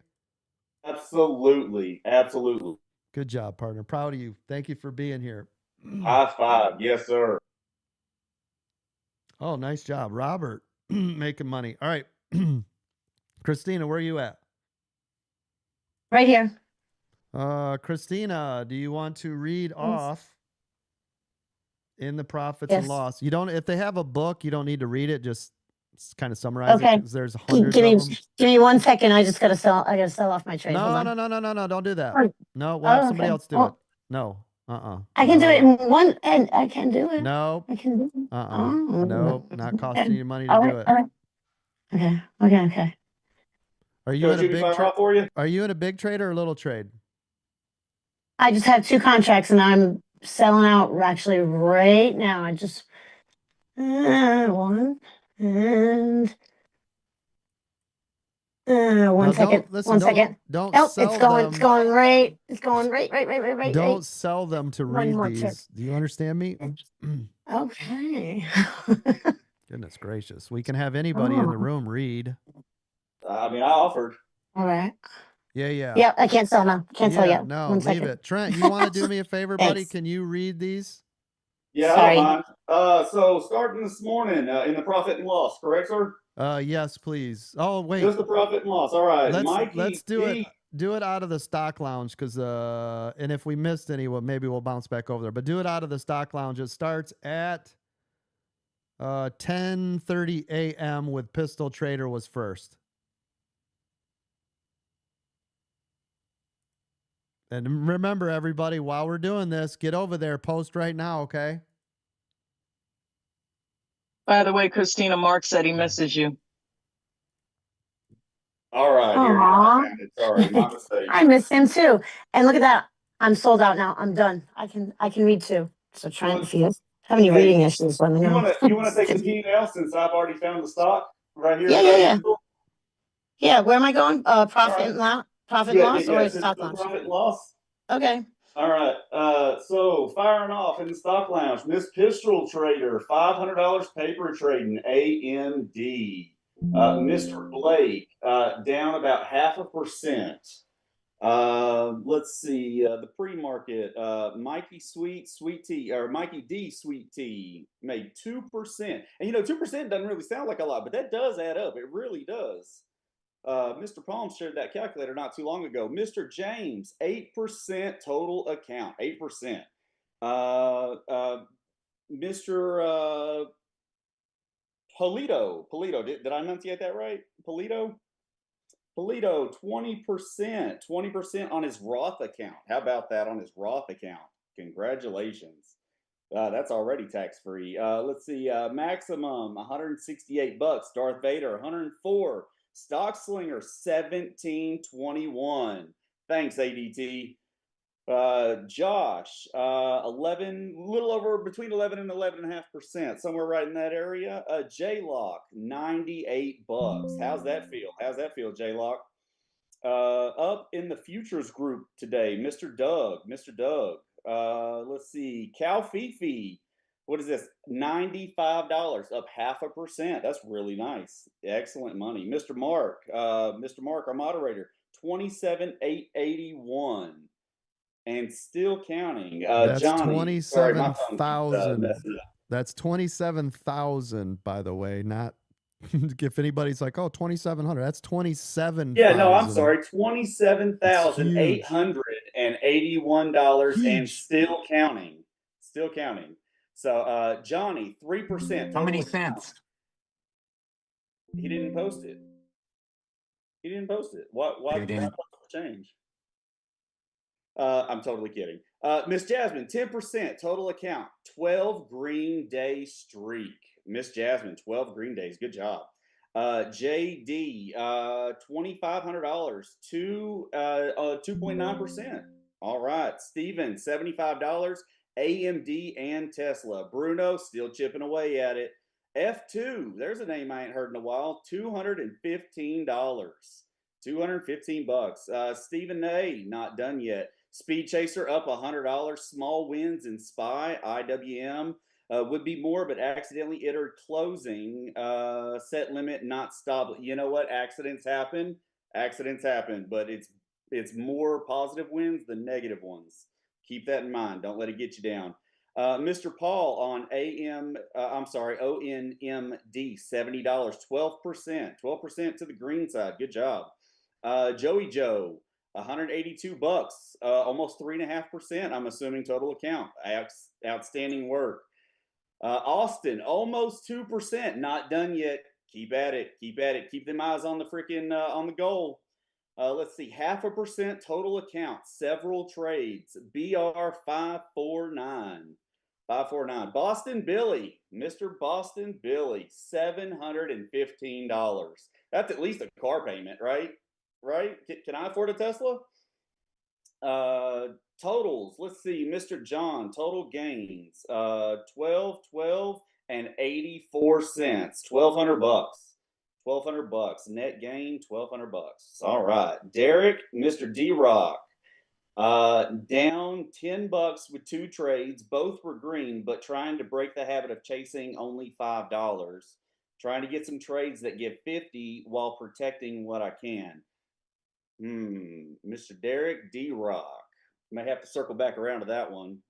Absolutely. Absolutely. Good job, partner. Proud of you. Thank you for being here. High five. Yes, sir. Oh, nice job. Robert, making money. All right. Christina, where are you at? Right here. Christina, do you want to read off in the profits and Yes. loss? You don't. If they have a book, you don't need to read it. Just kind of summarize it Okay. because there's hundreds Give of them. me 1 second. I gotta sell off my trade. Hold No, on. no. Don't do that. Oh, No, we'll have oh, somebody okay. else do Well, it. No. I can do it in one, and I can do it. No. I can do it. No. Not costing you money to All do right, it. all right. Okay. Are you in a Coach, big fire trade? off for you? Are you in a big trade or a little trade? I just have 2 contracts, and I'm selling out actually right now. I just one and one Now, second. don't listen. One second. Don't Nope, sell it's them. going right. It's going right. Don't sell them to One read more these. tick. Do you understand me? Okay. Goodness gracious. We can have anybody in the Oh. room read. I mean, I offered. All right. Yeah. Yep, I can't sell now. Can't sell Yeah, yet. no, 1 leave second. it. Trent, you want to do me a favor, buddy? Thanks. Can you read these? Yeah, Sorry. I don't mind. So starting this morning in the profit and loss, correct, sir? Yes, please. Oh, wait. Just the profit and loss. All right. Let's do it. Do it out of the stock lounge because and if we missed any, well, maybe we'll bounce back over there. But do it out of the stock lounge. It starts at 10:30 a.m. with Pistol Trader was first. And remember, everybody, while we're doing this, get over there, post right now, okay? By the way, Christina, Mark said he misses you. All right. Here, I found it. Sorry, my mistake. I miss him too. And look at that. I'm sold out now. I'm done. I can read too. So Trent, if you have any Hey, reading issues, let me know. You wanna take the P&L since I've already found the stock right here? Yeah. Yeah, where am I going? Profit and loss, or It's stock the launch? profit and loss. Okay. All right. So firing off in the stock lounge, Miss Pistol Trader, $500 paper trading, AMD. Mr. Blake, down about 0.5%. Let's see, the pre-market, Mikey Sweet Tea, or Mikey D Sweet Tea made 2%. And 2% doesn't really sound like a lot, but that does add up. It really does. Mr. Palm shared that calculator not too long ago. Mr. James, 8% total account, 8%. Mr. Polito, did I enunciate that right? Polito, 20% on his Roth account. How about that on his Roth account? Congratulations. That's already tax-free. Let's see, Maximum, $168. Darth Vader, 104. Stock Slinger, 1721. Thanks, ADT. Josh, 11, little over between 11 and 11.5%, somewhere right in that area. J-Lock, $98. How's that feel, J-Lock? Up in the futures group today, Mr. Doug. Let's see, Cal Fifi. What is this? $95, up 0.5%. That's really nice. Excellent money. Mr. Mark, our moderator, 27,881. And still counting. That's Johnny, 27,000. That's 27,000, by the way. Not if anybody's like, oh, 2,700. That's 27,000. Yeah, no, I'm sorry. $27,881 and still counting. So Johnny, 3%. How many cents? He didn't post it. Why change? I'm totally kidding. Miss Jasmine, 10% total account, 12 green day streak. Miss Jasmine, 12 green days. Good job. JD, $2,500, 2.9%. All right. Steven, $75, AMD and Tesla. Bruno, still chipping away at it. F2, there's a name I ain't heard in a while, $215. $215. Stephen A, not done yet. Speed Chaser up $100. Small wins in SPY, IWM. Would be more, but accidentally entered closing. Set limit, not stop. You know what? Accidents happen, but it's more positive wins than negative ones. Keep that in mind. Don't let it get you down. Mr. Paul on ONMD, $70, 12%. 12% to the green side. Good job. Joey Joe, $182, almost 3.5%. I'm assuming total account. Outstanding work. Austin, almost 2%. Not done yet. Keep at it. Keep at it. Keep them eyes on the freaking on the goal. Let's see, 0.5% total account. Several trades. BR 549. 549. Boston Billy, Mr. Boston Billy, $715. That's at least a car payment, right? Right? Can I afford a Tesla? Totals. Let's see, Mr. John, total gains. 12 and 84 cents. $1,200. $1,200. Net gain, $1,200. All right. Derek, Mr. D-Rock. Down $10 with 2 trades. Both were green, but trying to break the habit of chasing only $5. Trying to get some trades that give 50 while protecting what I can. Mr. Derek D-Rock. May have to circle back around to that one.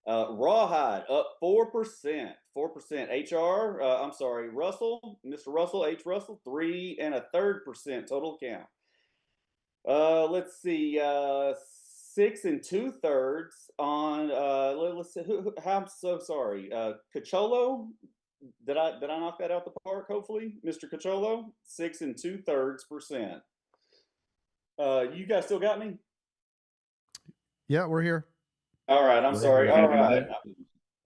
Rawhide up 4%. 4%. HR, I'm sorry, Russell, Mr. Russell, H. Russell, 3 1/3% total count. Let's see, 6 2/3 on. Let's see. I'm so sorry. Cacholo, did I knock that out the park? Hopefully, Mr. Cacholo, 6 2/3%. You guys still got me? Yeah, we're here. All right, I'm sorry. All right,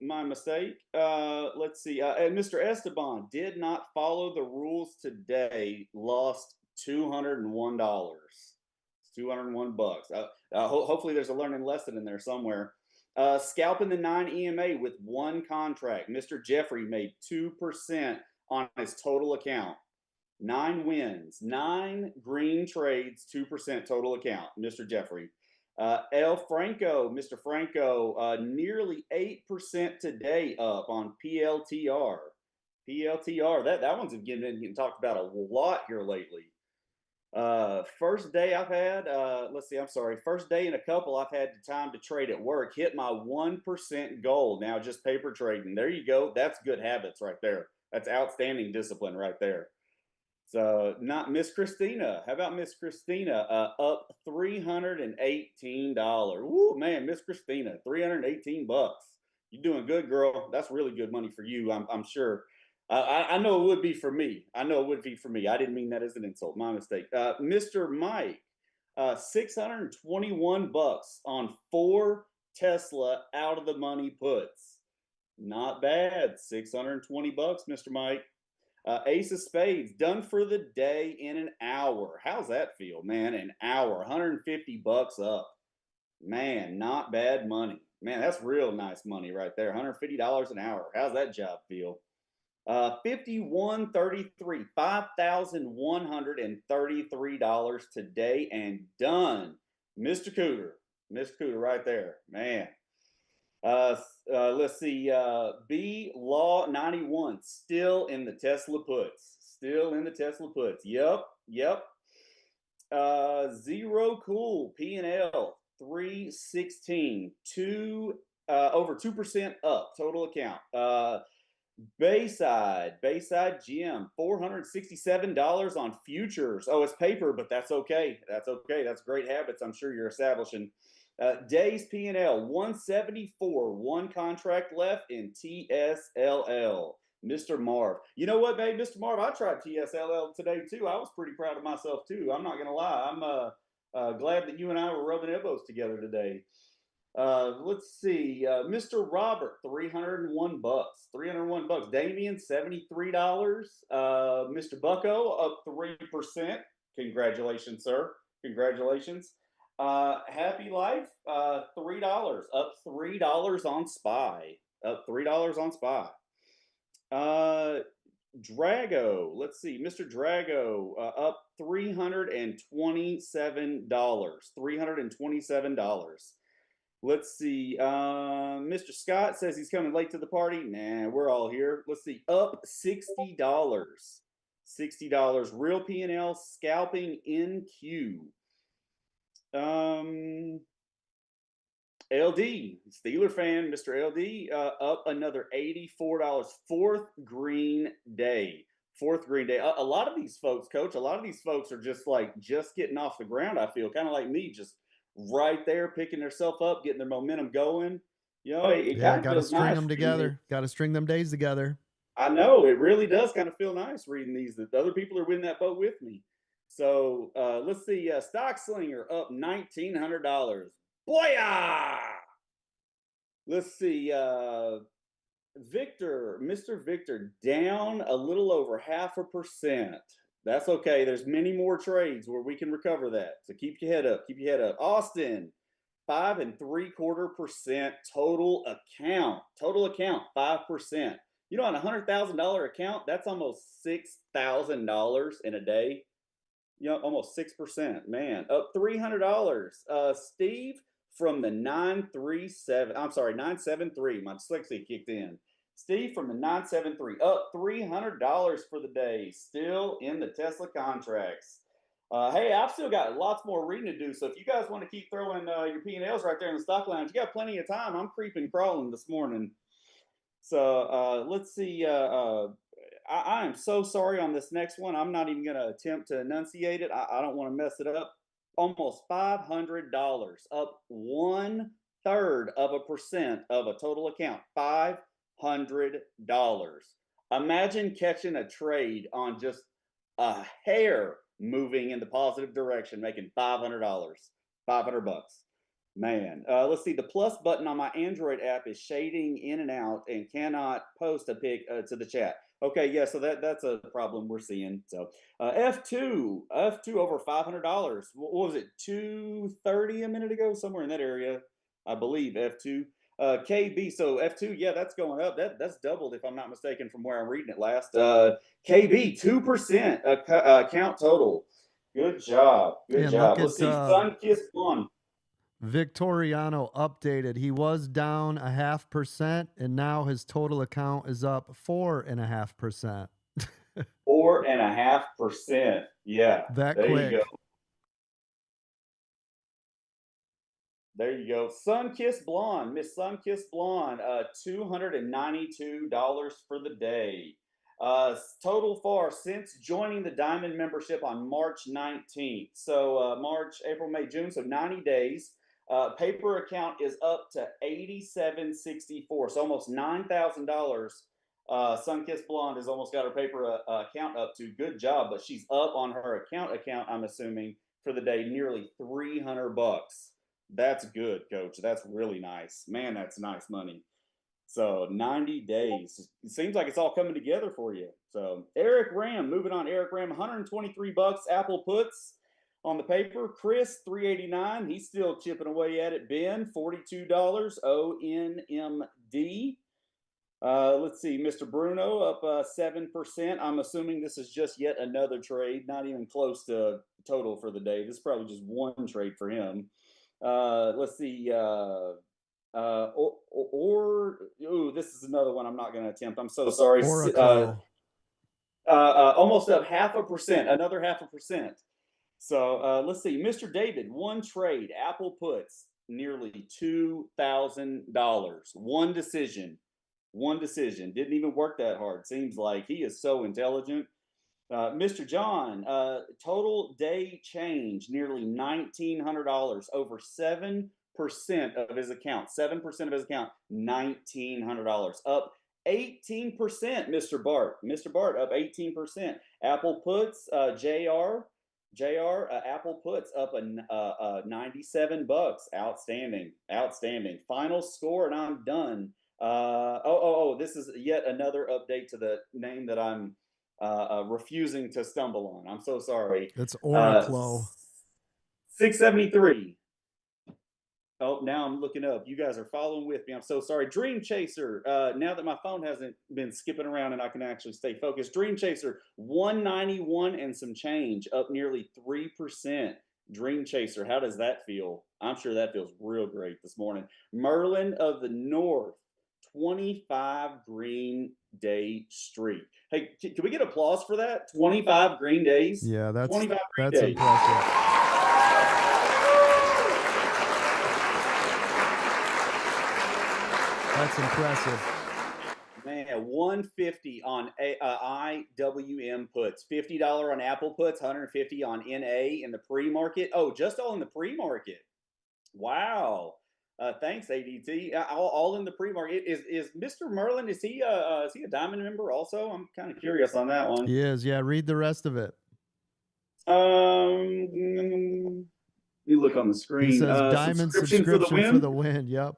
my mistake. Let's see. And Mr. Esteban did not follow the rules today. Lost $201. It's $201. Hopefully, there's a learning lesson in there somewhere. Scalping the 9 EMA with 1 contract. Mr. Jeffrey made 2% on his total account. 9 wins, 9 green trades, 2% total account. Mr. Jeffrey. El Franco, Mr. Franco, nearly 8% today up on PLTR. PLTR, that one's getting talked about a lot here lately. First day I've had, let's see, I'm sorry. First day in a couple I've had the time to trade at work. Hit my 1% goal. Now just paper trading. There you go. That's good habits right there. That's outstanding discipline right there. So not Miss Christina. How about Miss Christina? Up $318. Woo, man, Miss Christina, $318. You're doing good, girl. That's really good money for you. I'm sure. I know it would be for me. I know it would be for me. I didn't mean that as an insult. My mistake. Mr. Mike, $621 on 4 Tesla out of the money puts. Not bad. $620, Mr. Mike. Ace of Spades, done for the day in an hour. How's that feel, man? An hour, $150 up. Man, not bad money. Man, that's real nice money right there. $150 an hour. How's that job feel? 51.33, $5,133 today and done. Mr. Cooter, Miss Cooter right there, man. Let's see, B Law 91, still in the Tesla puts. Still in the Tesla puts. Yep. Zero Cool, P&L, 316, over 2% up, total account. Bayside Gym, $467 on futures. Oh, it's paper, but that's okay. That's okay. That's great habits I'm sure you're establishing. Days P&L, 174, 1 contract left in TSLL. Mr. Marv. You know what, babe? Mr. Marv, I tried TSLL today, too. I was pretty proud of myself, too. I'm not going to lie. I'm glad that you and I were rubbing elbows together today. Let's see. Mr. Robert, $301. $301. Damien, $73. Mr. Bucko, up 3%. Congratulations, sir. Congratulations. Happy Life, $3. Up $3 on SPY. Up $3 on SPY. Drago, let's see. Mr. Drago, up $327. $327. Let's see. Mr. Scott says he's coming late to the party. Nah, we're all here. Let's see. Up $60. $60. Real P&L scalping in queue. LD, Steeler fan, Mr. LD, up another $84. 4th green day. fourth green day. A lot of these folks, Coach, are just getting off the ground. I feel kind of like me, just right there, picking themselves up, getting their momentum going. It kind of got to feels string nice them together. Got to string them days together. I know it really does kind of feel nice reading these, that the other people are in that boat with me. So let's see, Stock Slinger up $1,900. Boya! Let's see, Mr. Victor down a little over 0.5%. That's okay. There's many more trades where we can recover that. So keep your head up. Keep your head up. Austin, 5 3/4% total account. Total account, 5%. On a $100,000 account, that's almost $6,000 in a day. Almost 6%. Man, up $300. Steve from the 973. My dyslexia kicked in. Steve from the 973, up $300 for the day. Still in the Tesla contracts. Hey, I've still got lots more reading to do. So if you guys want to keep throwing your P&Ls right there in the stock lounge, you got plenty of time. I'm creeping crawling this morning. So let's see. I am so sorry on this next one. I'm not even going to attempt to enunciate it. I don't want to mess it up. Almost $500, up 1/3% of a total account. $500. Imagine catching a trade on just a hair moving in the positive direction, making $500. $500. Man, let's see. The plus button on my Android app is shading in and out and cannot post a pic to the chat. Okay, yeah, so that's a problem we're seeing. So F2 over $500. What was it? 230 a minute ago, somewhere in that area, I believe. F2. KB, so F2, yeah, that's going up. That's doubled if I'm not mistaken from where I'm reading it last. KB, 2% account total. Good job. Good job. Let's see. Sun-kissed blonde. Victoriano updated. He was down 0.5%, and now his total account is up 4.5%. 4.5%. Yeah. That there quick. You go. There you go. Sun-kissed blonde, Miss Sun-kissed blonde, $292 for the day. Total far since joining the Diamond membership on March 19th. So March, April, May, June. So 90 days. Paper account is up to $87.64. So almost $9,000. Sun-kissed blonde has almost got her paper account up to. Good job, but she's up on her account. I'm assuming for the day nearly $300. That's good, Coach. That's really nice. Man, that's nice money. So 90 days. It seems like it's all coming together for you. So Eric Ram, moving on. Eric Ram, $123 Apple puts on the paper. Chris, $389. He's still chipping away at it. Ben, $42. ONMD. Let's see. Mr. Bruno up 7%. I'm assuming this is just yet another trade, not even close to total for the day. This is probably just one trade for him. Let's see. This is another one I'm not going to attempt. I'm so sorry. Almost up 0.5%, another 0.5%. So let's see. Mr. David, one trade, Apple puts nearly $2,000. One decision. Didn't even work that hard. Seems like he is so intelligent. Mr. John, total day change, nearly $1,900, over 7% of his account. 7% of his account, $1,900, up 18%. Mr. Bart, up 18%. Apple puts, JR, Apple puts up $97. Outstanding. Final score, and I'm done. This is yet another update to the name that I'm refusing to stumble on. I'm so sorry. It's Oracle. 673. Oh, now I'm looking up. You guys are following with me. I'm so sorry. Dream Chaser. Now that my phone hasn't been skipping around and I can actually stay focused. Dream Chaser, 191 and some change, up nearly 3%. Dream Chaser. How does that feel? I'm sure that feels real great this morning. Merlin of the North, 25 green day streak. Hey, can we get applause for that? 25 green days? Yeah, that's 25 green days. Impressive. That's impressive. Man, 150 on IWM puts, $50 on Apple puts, 150 on NA in the pre-market. Oh, just all in the pre-market. Wow. Thanks, ADT. All in the pre-market. Is Mr. Merlin? Is he a diamond member also? I'm kind of curious on that one. He is. Yeah, read the rest of it. You look on the screen. He says diamond subscription for the win. Yep.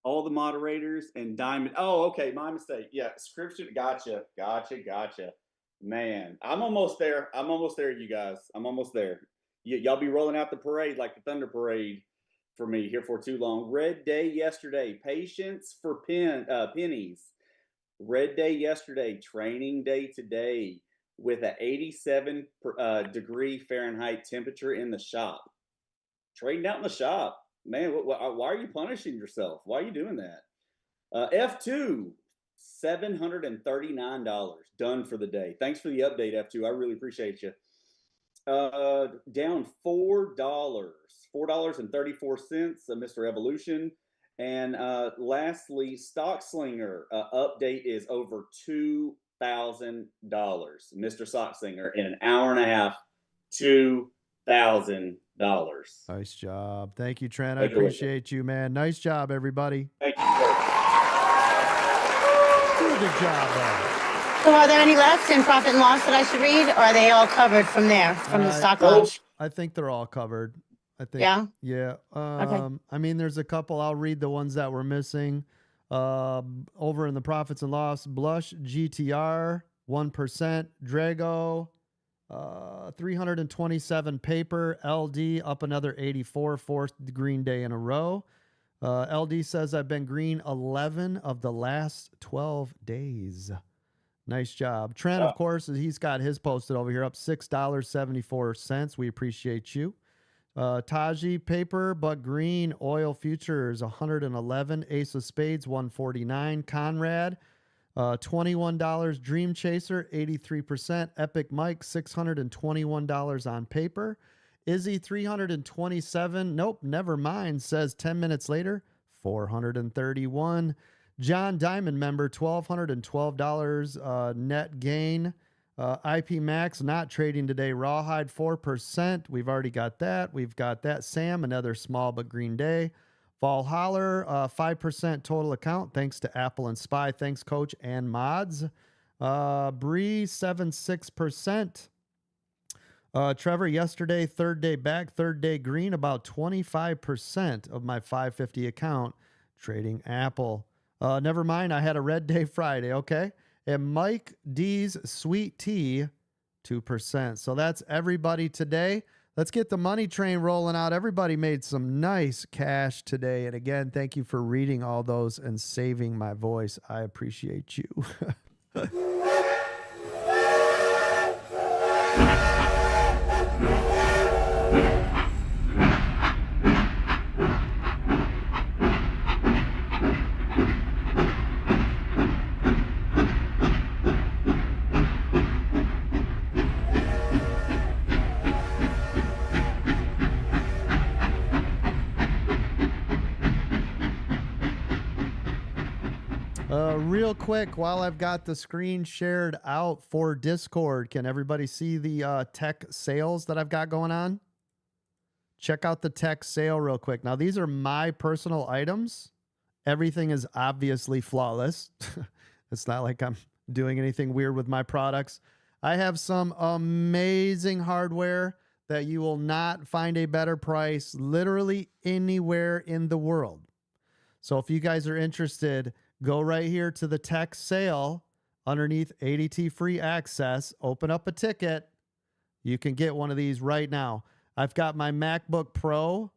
All the moderators and diamond. Oh, okay, my mistake. Yeah, subscription. Gotcha. Man, I'm almost there. You guys. I'm almost there. Y'all be rolling out the parade like the Thunder Parade for me here for too long. Red day yesterday. Patience for pennies. Red day yesterday. Training day today with an 87 degree Fahrenheit temperature in the shop. Trading out in the shop. Man, why are you punishing yourself? Why are you doing that? F2, $739 done for the day. Thanks for the update, F2. I really appreciate you. Down $4, $4.34, Mr. Evolution. And lastly, Stockslinger update is over $2,000, Mr. Stockslinger, in an hour and a half. $2,000. Nice job. Thank you, Trent. I appreciate you, man. Nice job, everybody. Thank you, sir. Good job, man. So are there any left in profit and loss that I should read, or are they all covered from there, from the stock launch? I think they're all covered. I think. Yeah? Yeah. Okay. I mean, there's a couple. I'll read the ones that were missing. Over in the profits and loss, Blush GTR 1%, Drago 327 paper, LD up another 84, fourth green day in a row. LD says I've been green 11 of the last 12 days. Nice job. Trent, of course, he's got his posted over here up $6.74. We appreciate you. Taji paper, but green oil futures 111, Ace of Spades 149, Conrad $21, Dream Chaser 83%, Epic Mike $621 on paper, Izzy 327, nope, never mind, says 10 minutes later 431. John Diamond member $1,212 net gain. IP Max not trading today. Rawhide 4%. We've already got that. We've got that. Sam, another small but green day. Valhalla 5% total account. Thanks to Apple and Spy. Thanks, Coach and mods. Bree 76%. Trevor, yesterday, third day back, third day green, about 25% of my 550 account trading Apple. Never mind, I had a red day Friday, okay? And Mike D's Sweet Tea, 2%. So that's everybody today. Let's get the money train rolling out. Everybody made some nice cash today. And again, thank you for reading all those and saving my voice. I appreciate you. Real quick, while I've got the screen shared out for Discord, can everybody see the tech sales that I've got going on? Check out the tech sale real quick. Now, these are my personal items. Everything is obviously flawless. It's not like I'm doing anything weird with my products. I have some amazing hardware that you will not find a better price literally anywhere in the world. So if you guys are interested, go right here to the tech sale underneath ADT free access. Open up a ticket. You can get one of these right now. I've got my MacBook Pro,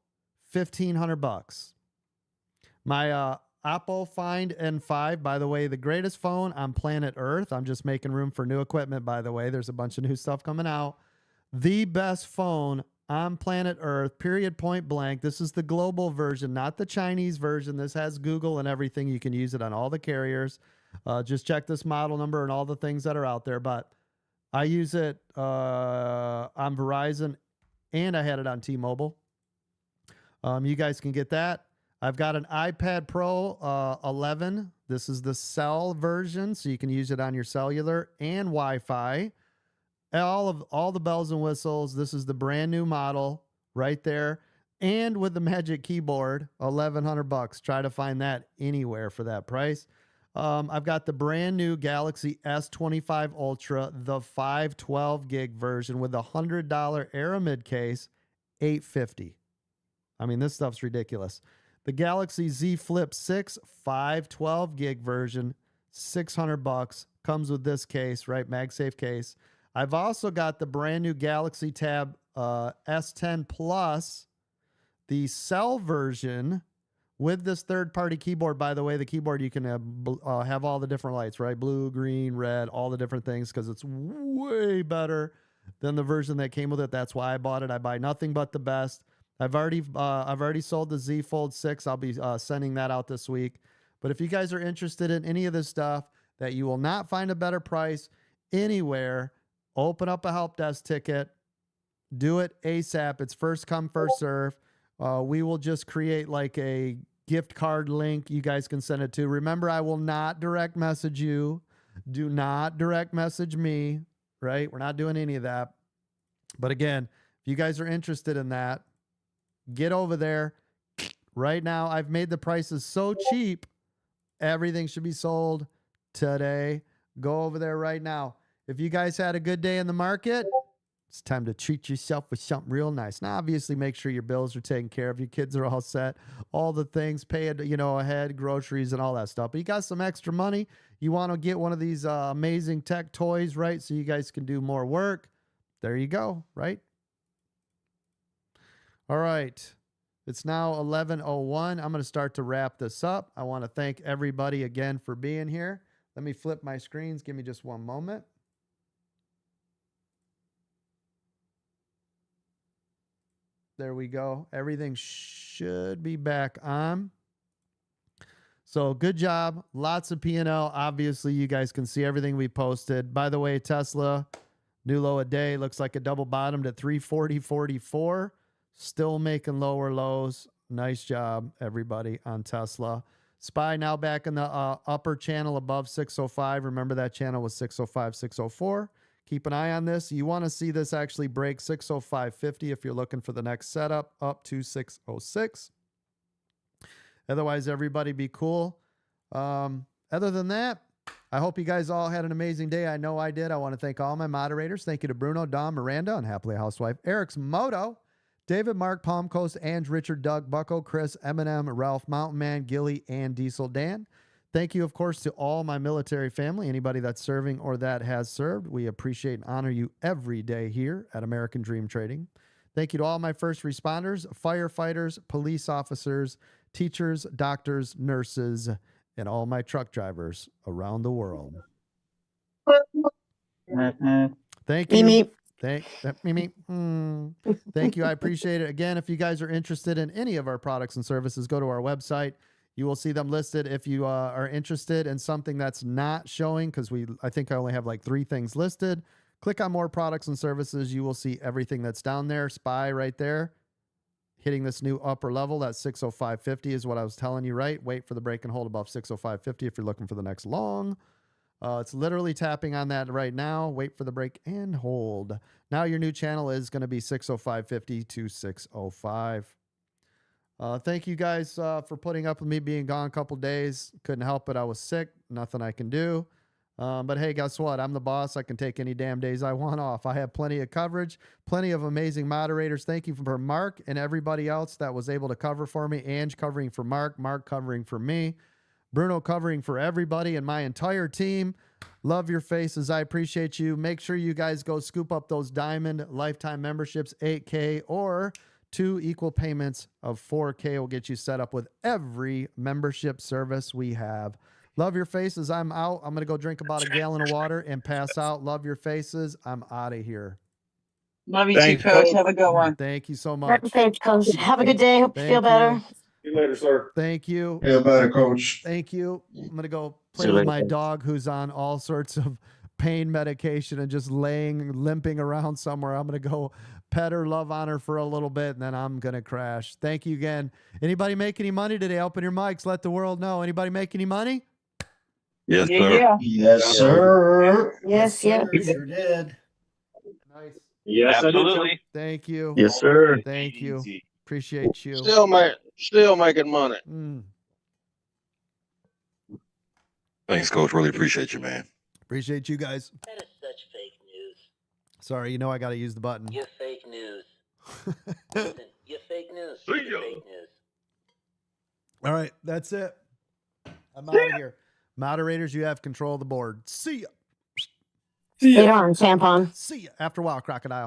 $1,500. My Apple Find N5, by the way, the greatest phone on planet Earth. I'm just making room for new equipment, by the way. There's a bunch of new stuff coming out. The best phone on planet Earth, period, point blank. This is the global version, not the Chinese version. This has Google and everything. You can use it on all the carriers. Just check this model number and all the things that are out there. But I use it on Verizon, and I had it on T-Mobile. You guys can get that. I've got an iPad Pro 11. This is the cell version, so you can use it on your cellular and Wi-Fi. All the bells and whistles. This is the brand new model right there, and with the Magic Keyboard, $1,100. Try to find that anywhere for that price. I've got the brand new Galaxy S25 Ultra, the 512 gig version with a $100 Aramid case, $850. I mean, this stuff's ridiculous. The Galaxy Z Flip 6 512 gig version, $600, comes with this case, right? MagSafe case. I've also got the brand new Galaxy Tab S10 Plus, the cell version with this third-party keyboard. By the way, the keyboard, you can have all the different lights, right? Blue, green, red, all the different things, because it's way better than the version that came with it. That's why I bought it. I buy nothing but the best. I've already sold the Z Fold 6. I'll be sending that out this week. But if you guys are interested in any of this stuff that you will not find a better price anywhere, open up a help desk ticket. Do it ASAP. It's first come, first serve. We will just create like a gift card link you guys can send it to. Remember, I will not direct message you. Do not direct message me, right? We're not doing any of that. But again, if you guys are interested in that, get over there right now. I've made the prices so cheap, everything should be sold today. Go over there right now. If you guys had a good day in the market, it's time to treat yourself with something real nice. Now, obviously, make sure your bills are taken care of. Your kids are all set. All the things, pay it, ahead, groceries and all that stuff. But you got some extra money. You want to get one of these amazing tech toys, right? So you guys can do more work. There you go, right? All right. It's now 11:01. I'm going to start to wrap this up. I want to thank everybody again for being here. Let me flip my screens. Give me just one moment. There we go. Everything should be back on. So good job. Lots of P&L. Obviously, you guys can see everything we posted. By the way, Tesla, new low a day. Looks like it double bottomed at 340.44. Still making lower lows. Nice job, everybody, on Tesla. SPY now back in the upper channel above 605. Remember that channel was 605, 604. Keep an eye on this. You want to see this actually break 605.50 if you're looking for the next setup up to 606. Otherwise, everybody be cool. Other than that, I hope you guys all had an amazing day. I know I did. I want to thank all my moderators. Thank you to Bruno, Dom, Miranda, and Happily Housewife, Eric's Moto, David, Mark, Palm Coast, Ange, Richard, Doug, Bucko, Chris, Eminem, Ralph, Mountain Man, Gilly, and Diesel Dan. Thank you, of course, to all my military family, anybody that's serving or that has served. We appreciate and honor you every day here at American Dream Trading. Thank you to all my first responders, firefighters, police officers, teachers, doctors, nurses, and all my truck drivers around the world. Thank you. Thank you. I appreciate it. Again, if you guys are interested in any of our products and services, go to our website. You will see them listed. If you are interested in something that's not showing, because I think I only have like 3 things listed, click on more products and services. You will see everything that's down there. SPY right there, hitting this new upper level. That 605.50 is what I was telling you, right? Wait for the break and hold above 605.50 if you're looking for the next long. It's literally tapping on that right now. Wait for the break and hold. Now your new channel is going to be 605.50 to 605. Thank you guys for putting up with me being gone a couple days. Couldn't help it. I was sick. Nothing I can do. But hey, guess what? I'm the boss. I can take any damn days I want off. I have plenty of coverage, plenty of amazing moderators. Thank you for Mark and everybody else that was able to cover for me. Ange covering for Mark, Mark covering for me, Bruno covering for everybody and my entire team. Love your faces. I appreciate you. Make sure you guys go scoop up those diamond lifetime memberships, 8K or 2 equal payments of 4K will get you set up with every membership service we have. Love your faces. I'm out. I'm going to go drink about a gallon of water and pass out. Love your faces. I'm out of here. Love you too, Coach. Have a good one. Thank you so much. Thanks, Coach. Have a good day. Hope you feel better. See you later, sir. Thank you. Feel better, Coach. Thank you. I'm going to go play with my dog who's on all sorts of pain medication and just limping around somewhere. I'm going to go pet her, love on her for a little bit, and then I'm going to crash. Thank you again. Anybody make any money today? Open your mics. Let the world know. Anybody make any money? Yes, Yeah, sir. yeah. Yes, sir. Yes, yeah. Sure did. Nice. Yes, Absolutely. Thank you. Yes, sir. Thank you. Appreciate you. Still making money. Thanks, Coach. Really appreciate you, man. Appreciate you guys. That is such fake news. Sorry, you know I got to use the button. You're fake news. Listen, you're fake news. You're fake news. All right, that's it. I'm out of here. Moderators, you have control of the board. See ya. Later on, tampon. See ya. After a while, crocodile.